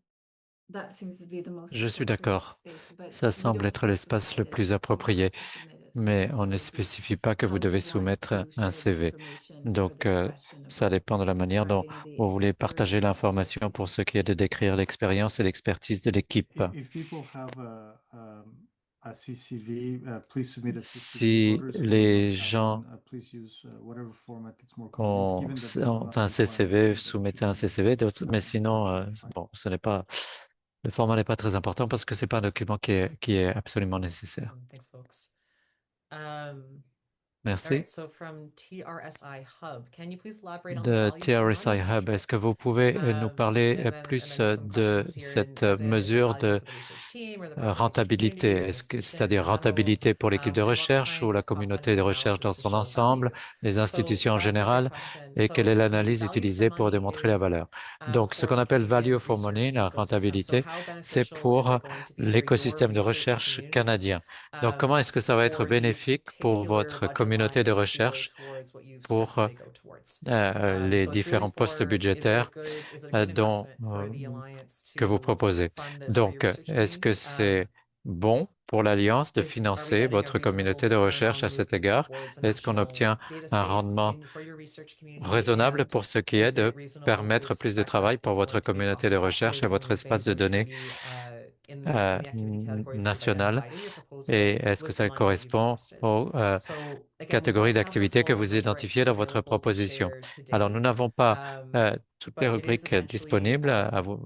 That seems to be the most Je suis appropriate d'accord. space, but Ça we semble don't être l'espace specify le that plus you approprié, have to submit a mais CV, on so ne it would be spécifie pas que how vous devez you want soumettre to un share the CV. information for Donc, this question ça about dépend de la manière dont describing the vous voulez partager experience and l'information pour expertise. ce qui est de décrire l'expérience et l'expertise de l'équipe. If people have a CCV, please submit a CCV Si voters form, les gens and please use whatever format it's more convenient. Given that this is ont not un a requirement, I CCV, think that it soumettez un should be CCV, mais that sinon, should be fine. bon, ce n'est pas, le format n'est pas très important parce que c'est pas un document qui est absolument nécessaire. Awesome. Thanks, folks. All Merci. right, so from TRSI Hub, can you please elaborate on the De value for TRSI money Hub, metric? est-ce que vous pouvez nous parler And then plus some de questions here, cette as in, is it mesure value de for the research team or the broader research rentabilité? community or Est-ce que, institutions c'est-à-dire in general? rentabilité pour l'équipe de And what recherche kind ou la of communauté de cost-benefit recherche dans analysis to son show ensemble, value? les So institutions en that's a great général, question. et So quelle est the l'analyse value for utilisée pour money démontrer la is valeur? Donc, ce for qu'on the appelle value Canadian for money, research la ecosystem. So rentabilité, how c'est beneficial is pour it going to be for your l'écosystème de research recherche community? canadien. Donc, comment est-ce que ça va être For these bénéfique pour particular votre budget communauté de lines to go recherche towards what you've pour suggested they go towards? les So it's really différents postes for, budgétaires is it a good dont, investment for the alliance que vous to proposez. fund this for your Donc, research est-ce team? que c'est bon pour l'Alliance de Are we financer getting a votre reasonable communauté de return recherche on à cet movement égard? towards an Est-ce qu'on additional obtient data un space rendement for your research community? raisonnable And pour ce qui est is de it reasonable to permettre plus de expect travail that pour it's votre going to be communauté de cost recherche et effective votre and espace de moving données maturity in the activity categories that you've national? identified in your proposal Et est-ce que with the ça money that you've correspond requested? aux So again, we catégories don't have the d'activités que full vous identifiez rubrics dans votre available to proposition? share Alors, nous today. n'avons pas toutes les But it is rubriques essentially disponibles à vous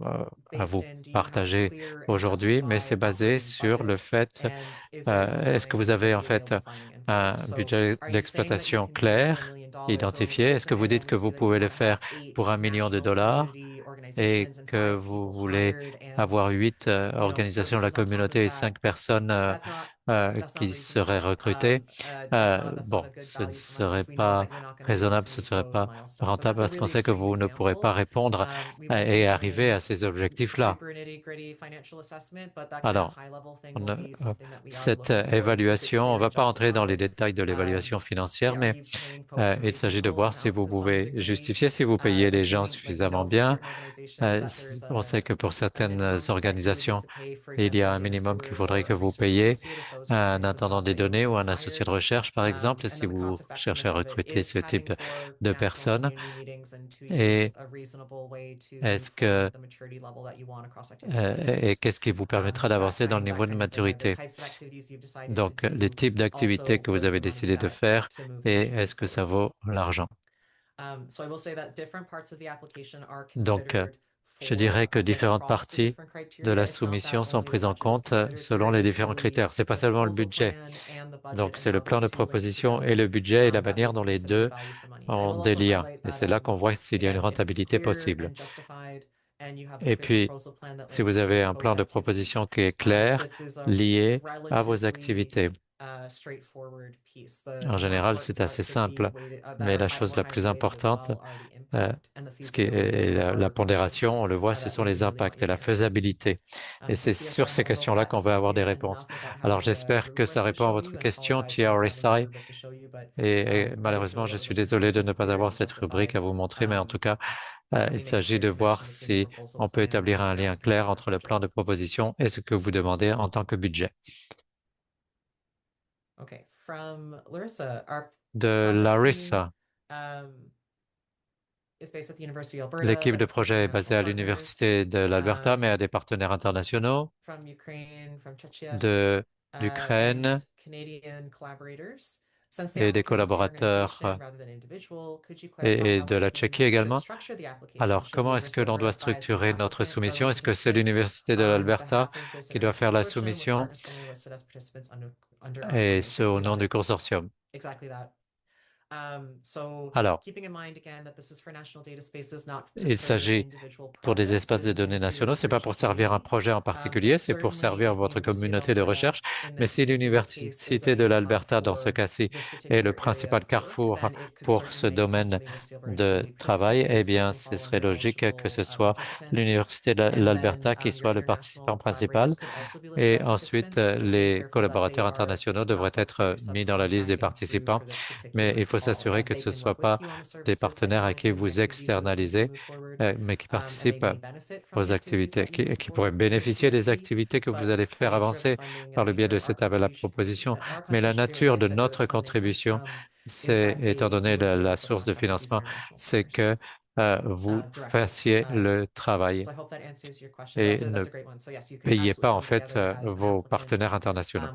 based in, do you have a partager clear and aujourd'hui, mais c'est justified basé operating sur le budget? fait, And is it est-ce que vous aligned avez with en the fait available funding and un programs? So budget are you saying that you d'exploitation can do this for $1 clair, million identifié? going Est-ce que forward? vous And I know dites que we see vous that you pouvez le want to have faire pour 1 8 million de national dollars community et organizations and que 5 vous people voulez hired and avoir 8 organisations de la services on top of communauté et that? 5 personnes That's not qui seraient reasonable. recrutées? That's not Bon, a good ce ne value for money serait because we know pas that you're not going to be able raisonnable, to ce ne meet serait those pas milestones. And rentable that's a parce qu'on really sait que extreme vous ne pourrez pas example. répondre We won't go et into arriver any à ces objectifs-là. super nitty-gritty financial assessment, but that kind of Alors, high-level thing on will a- be something that we are cette looking for to see is it évaluation, on ne clear va and pas entrer dans les justified. détails de l'évaluation financière, Are mais you paying folks a il s'agit de reasonable voir si amount vous to some pouvez degree? justifier, si vous payez les gens Again, suffisamment for bien. certain organizations that there's On sait que pour a certaines minimum that you would need organisations, to pay, for il y example, a a un data minimum qu'il steward faudrait or que a vous research payiez associate if those are à the un kinds of intendant jobs des that you're données ou looking un to associé de hire. recherche, par exemple, And si then the vous cost cherchez à effectiveness of it recruter is ce type having for de national personnes. community meetings and to Et use a reasonable way to est-ce move que forward the maturity level that you want across activity categories. et qu'est-ce qui vous permettra d'avancer dans le That niveau de kind of thing. Are the maturité? types of activities you've decided to Donc, les do types d'activités also que vous worth avez the money décidé de faire to move the et maturity est-ce que ça forward? vaut l'argent? So I will say that different parts of the application are Donc, considered je dirais que for, again, différentes across the parties different de criteria. la It's not that soumission sont only the prises en budget is compte considered selon here. les It's différents really critères. C'est pas the seulement le proposal budget. plan and the budget Donc, and c'est le how plan those de two link proposition et together le budget et la that we manière dont les consider deux value for money. I ont will des also liens. highlight Et that, c'est là qu'on voit s'il y a une again, if it's rentabilité clear possible. and justified and you have a Et clear puis, proposal plan that si links vous to your avez un plan proposed de activities, proposition qui est clair, this is a lié à vos relatively activités. straightforward piece. En général, c'est assez simple, mais la chose la plus importante, ce qui est la pondération, on le voit, ce sont les impacts et la faisabilité. Et c'est sur ces questions-là qu'on va avoir des réponses. Alors, j'espère que ça répond à votre question, TRSI. Et malheureusement, je suis désolé de ne pas avoir cette rubrique à vous montrer, mais en tout cas, il s'agit de voir si on peut établir un lien clair entre le plan de proposition et ce que vous demandez en tant que budget. Okay, from Larissa, our De project Larissa, team, is based at the University of Alberta, l'équipe but de includes projet est basée à international l'Université de l'Alberta, partners, mais à des partenaires internationaux from Ukraine, from Czechia, d'Ukraine and Canadian collaborators. Since the et des applicant is the collaborateurs organization rather than individual, could you clarify et how de we la can- Tchéquie should également. structure the application? Alors, Should the comment est-ce que University of l'on doit Alberta advise the structurer notre applicant, or soumission? we Est-ce can que c'est submit l'Université de on l'Alberta behalf of this qui doit faire la consortium with soumission partners formally listed as participants under our et funding ce au nom agreement? du consortium? Exactly that. Alors, il s'agit pour des espaces de données nationaux, ce n'est pas pour servir un projet en particulier, c'est pour servir votre communauté de recherche. Mais si l'Université de l'Alberta, dans ce cas-ci, est le principal carrefour pour ce domaine de travail, eh bien, ce serait logique que ce soit l'Université de l'Alberta qui soit le participant principal. Et ensuite, les collaborateurs internationaux devraient être mis dans la liste des participants. Mais il faut s'assurer que ce ne soit pas des partenaires à qui vous externalisez, mais qui participent aux activités, qui pourraient bénéficier des activités que vous allez faire avancer par le biais de cette appel à proposition. Mais la nature de notre contribution, c'est, étant donné la source de financement, c'est que vous fassiez le travail et ne payez pas en fait vos partenaires internationaux.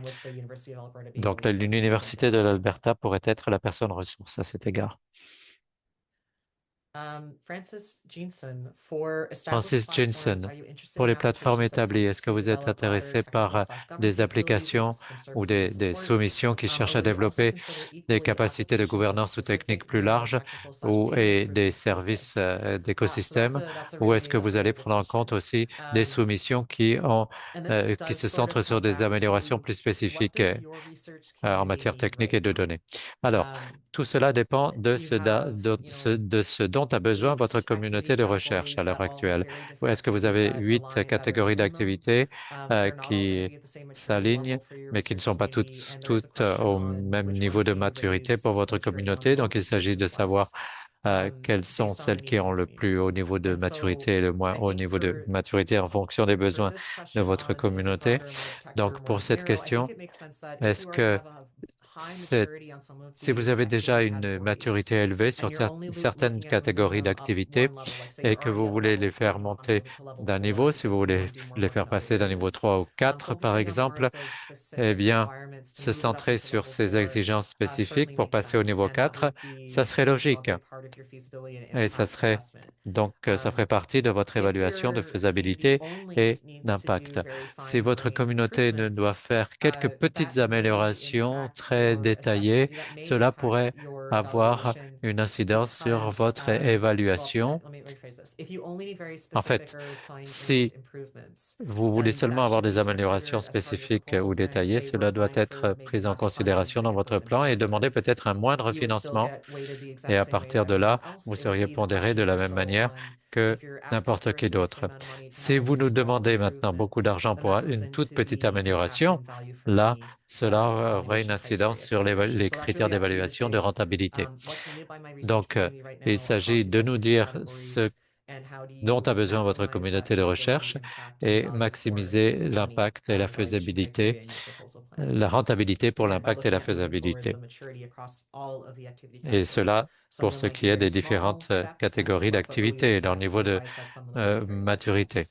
Donc, l'Université de l'Alberta pourrait être la personne ressource à cet égard. Francis Jensen, pour les plateformes établies, est-ce que vous êtes intéressé par des applications ou des soumissions qui cherchent à développer des capacités de gouvernance ou techniques plus larges et des services d'écosystème, ou est-ce que vous allez prendre en compte aussi des soumissions qui se centrent sur des améliorations plus spécifiques en matière technique et de données? Alors, tout cela dépend de ce dont a besoin votre communauté de recherche à l'heure actuelle. Est-ce que vous avez 8 catégories d'activités qui s'alignent, mais qui ne sont pas toutes au même niveau de maturité pour votre communauté? Donc, il s'agit de savoir quelles sont celles qui ont le plus haut niveau de maturité et le moins haut niveau de maturité en fonction des besoins de votre communauté. Donc, pour cette question, est-ce que si vous avez déjà une maturité élevée sur certaines catégories d'activités et que vous voulez les faire monter d'un niveau, si vous voulez les faire passer d'un niveau 3 ou 4, par exemple, eh bien, se centrer sur ces exigences spécifiques pour passer au niveau 4, ça serait logique. Et ça ferait partie de votre évaluation de faisabilité et d'impact. Si votre communauté ne doit faire quelques petites améliorations très détaillées, cela pourrait avoir une incidence sur votre évaluation. En fait, si vous voulez seulement avoir des améliorations spécifiques ou détaillées, cela doit être pris en considération dans votre plan et demander peut-être un moindre financement. Et à partir de là, vous seriez pondéré de la même manière que n'importe qui d'autre. Si vous nous demandez maintenant beaucoup d'argent pour une toute petite amélioration, là, cela aurait une incidence sur les critères d'évaluation de rentabilité. Donc, il s'agit de nous dire ce dont a besoin votre communauté de recherche et maximiser l'impact et la faisabilité, la rentabilité pour l'impact et la faisabilité. Et cela pour ce qui est des différentes catégories d'activités et leur niveau de maturité.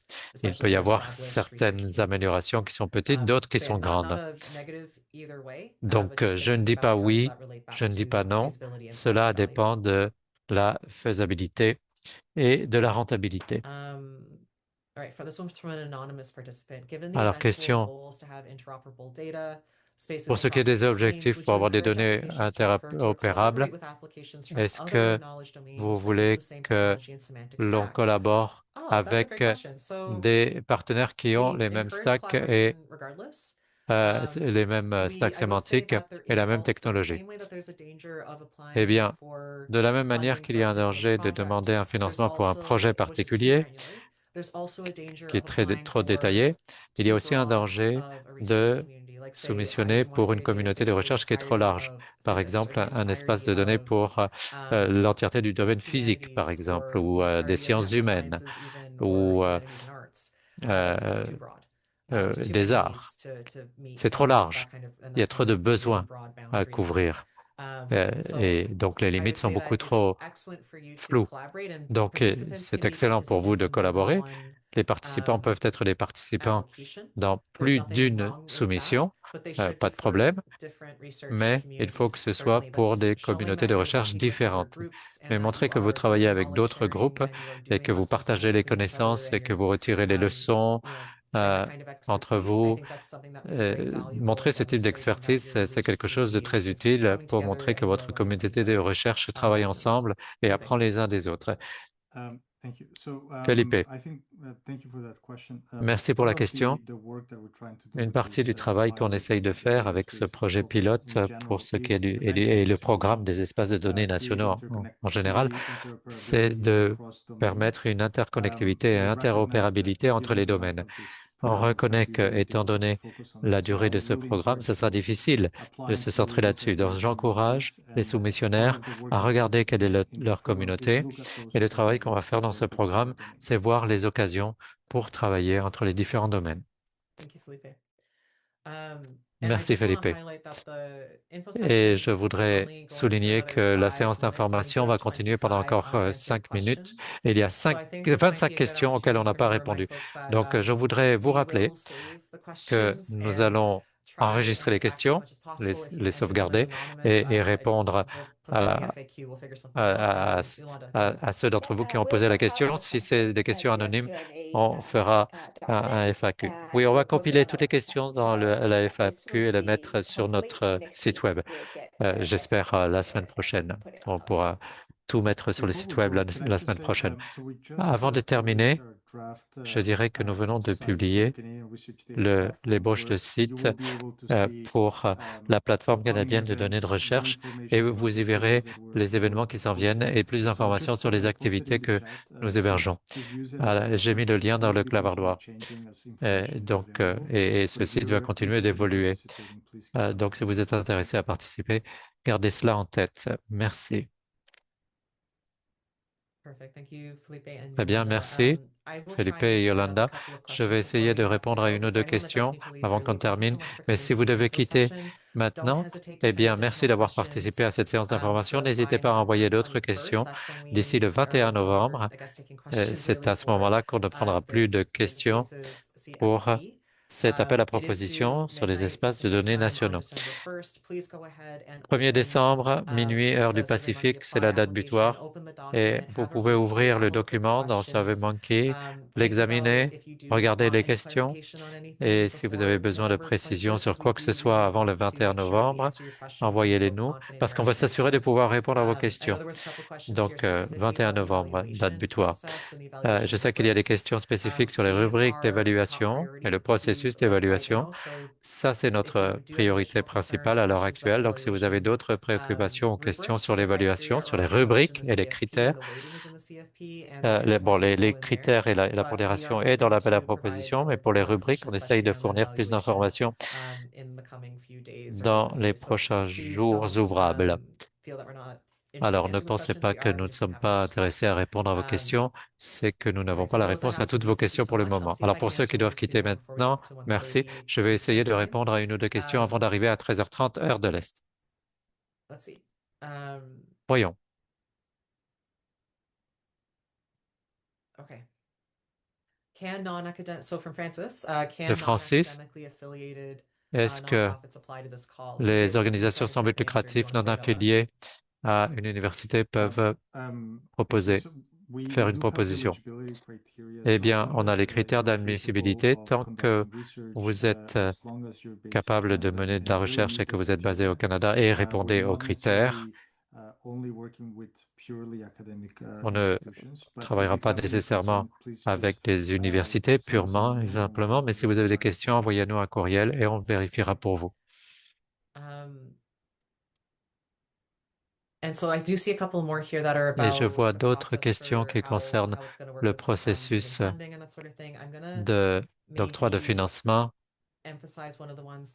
Il peut y avoir certaines améliorations qui sont petites, d'autres qui sont grandes. Donc, je ne dis pas oui, je ne dis pas non. Cela dépend de la faisabilité et de la rentabilité. Alors, question. Pour ce qui est des objectifs pour avoir des données interopérables, est-ce que vous voulez que l'on collabore avec des partenaires qui ont les mêmes stacks et les mêmes stacks sémantiques et la même technologie? Eh bien, de la même manière qu'il y a un danger de demander un financement pour un projet particulier qui est trop détaillé, il y a aussi un danger de soumissionner pour une communauté de recherche qui est trop large. Par exemple, un espace de données pour l'entièreté du domaine physique, par exemple, ou des sciences humaines, ou des arts. C'est trop large. Il y a trop de besoins à couvrir. Et donc, les limites sont beaucoup trop floues. Donc, c'est excellent pour vous de collaborer. Les participants peuvent être des participants dans plus d'une soumission, pas de problème, mais il faut que ce soit pour des communautés de recherche différentes. Mais montrez que vous travaillez avec d'autres groupes et que vous partagez les connaissances et que vous retirez les leçons entre vous. Montrer ce type d'expertise, c'est quelque chose de très utile pour montrer que votre communauté de recherche travaille ensemble et apprend les uns des autres. Felipe, merci pour la question. Une partie du travail qu'on essaye de faire avec ce projet pilote pour ce qui est et le programme des espaces de données nationaux en général, c'est de permettre une interconnectivité et interopérabilité entre les domaines. On reconnaît que, étant donné la durée de ce programme, ce sera difficile de se centrer là-dessus. Donc, j'encourage les soumissionnaires à regarder quelle est leur communauté et le travail qu'on va faire dans ce programme, c'est voir les occasions pour travailler entre les différents domaines. Merci, Felipe. Et je voudrais souligner que la séance d'information va continuer pendant encore 5 minutes. Il y a 25 questions auxquelles on n'a pas répondu. Donc, je voudrais vous rappeler que nous allons enregistrer les questions, les sauvegarder et répondre à ceux d'entre vous qui ont posé la question. Si c'est des questions anonymes, on fera un FAQ. Oui, on va compiler toutes les questions dans la FAQ et les mettre sur notre site web. J'espère la semaine prochaine. On pourra tout mettre sur le site web la semaine prochaine. Avant de terminer, je dirais que nous venons de publier l'ébauche de site pour la plateforme canadienne de données de recherche et vous y verrez les événements qui s'en viennent et plus d'informations sur les activités que nous hébergeons. J'ai mis le lien dans le clavardoir. Et ce site va continuer d'évoluer. Donc, si vous êtes intéressé à participer, gardez cela en tête. Merci. Très bien, merci. Felipe et Yolanda, je vais essayer de répondre à une ou deux questions avant qu'on termine. Mais si vous devez quitter maintenant, eh bien, merci d'avoir participé à cette séance d'information. N'hésitez pas à envoyer d'autres questions d'ici le 21 novembre. C'est à ce moment-là qu'on ne prendra plus de questions pour cet appel à proposition sur les espaces de données nationaux. 1er décembre, minuit, heure du Pacifique, c'est la date butoir. Et vous pouvez ouvrir le document dans SurveyMonkey, l'examiner, regarder les questions. Et si vous avez besoin de précisions sur quoi que ce soit avant le 21 novembre, envoyez-les nous parce qu'on va s'assurer de pouvoir répondre à vos questions. Donc, 21 novembre, date butoir. Je sais qu'il y a des questions spécifiques sur les rubriques d'évaluation et le processus d'évaluation. Ça, c'est notre priorité principale à l'heure actuelle. Donc, si vous avez d'autres préoccupations ou questions sur l'évaluation, sur les rubriques et les critères, les critères et la pondération est dans l'appel à proposition, mais pour les rubriques, on essaye de fournir plus d'informations dans les prochains jours ouvrables. Alors, ne pensez pas que nous ne sommes pas intéressés à répondre à vos questions, c'est que nous n'avons pas la réponse à toutes vos questions pour le moment. Alors, pour ceux qui doivent quitter maintenant, merci. Je vais essayer de répondre à une ou deux questions avant d'arriver à 13h30, heure de l'Est. Voyons. De Francis, est-ce que les organisations sans but lucratif non affiliées à une université peuvent faire une proposition? Eh bien, on a les critères d'admissibilité. Tant que vous êtes capable de mener de la recherche et que vous êtes basé au Canada et répondez aux critères, on ne travaillera pas nécessairement avec des universités purement et simplement, mais si vous avez des questions, envoyez-nous un courriel et on vérifiera pour vous. Et je vois d'autres questions qui concernent le processus d'octroi de financement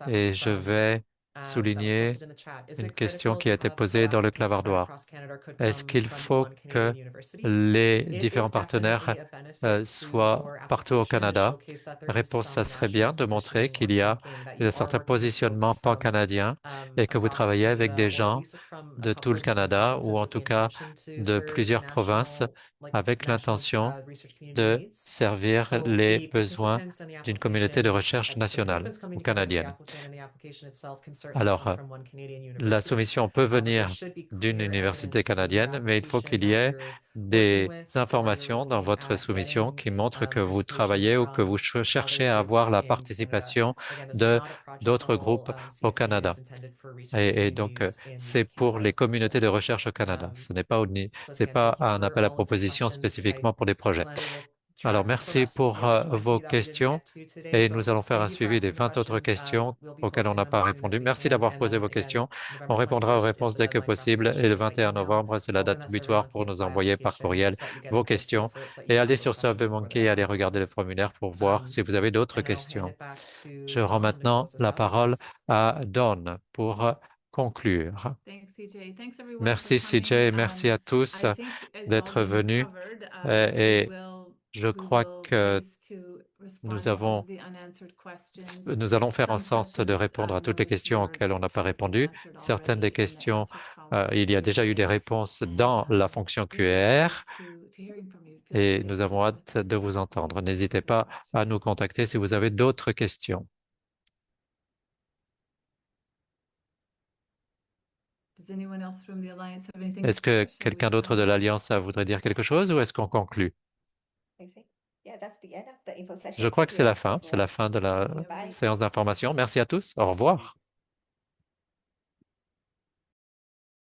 et je vais souligner une question qui a été posée dans le clavardoir. Est-ce qu'il faut que les différents partenaires soient partout au Canada? Réponse, ça serait bien de montrer qu'il y a un certain positionnement pan-canadien et que vous travaillez avec des gens de tout le Canada ou en tout cas de plusieurs provinces avec l'intention de servir les besoins d'une communauté de recherche nationale ou canadienne. Alors, la soumission peut venir d'une université canadienne, mais il faut qu'il y ait des informations dans votre soumission qui montrent que vous travaillez ou que vous cherchez à avoir la participation de d'autres groupes au Canada. Et donc, c'est pour les communautés de recherche au Canada. C'est pas un appel à proposition spécifiquement pour des projets. Alors, merci pour vos questions et nous allons faire un suivi des 20 autres questions auxquelles on n'a pas répondu. Merci d'avoir posé vos questions. On répondra aux réponses dès que possible et le 21 novembre, c'est la date butoir pour nous envoyer par courriel vos questions. Et allez sur SurveyMonkey et allez regarder le formulaire pour voir si vous avez d'autres questions. Je rends maintenant la parole à Dawn pour conclure. Merci CJ et merci à tous d'être venus et je crois que nous allons faire en sorte de répondre à toutes les questions auxquelles on n'a pas répondu. Certaines des questions, il y a déjà eu des réponses dans la fonction QR et nous avons hâte de vous entendre. N'hésitez pas à nous contacter si vous avez d'autres questions. Est-ce que quelqu'un d'autre de l'Alliance voudrait dire quelque chose ou est-ce qu'on conclut? Je crois que c'est la fin de la séance d'information. Merci à tous. Au revoir.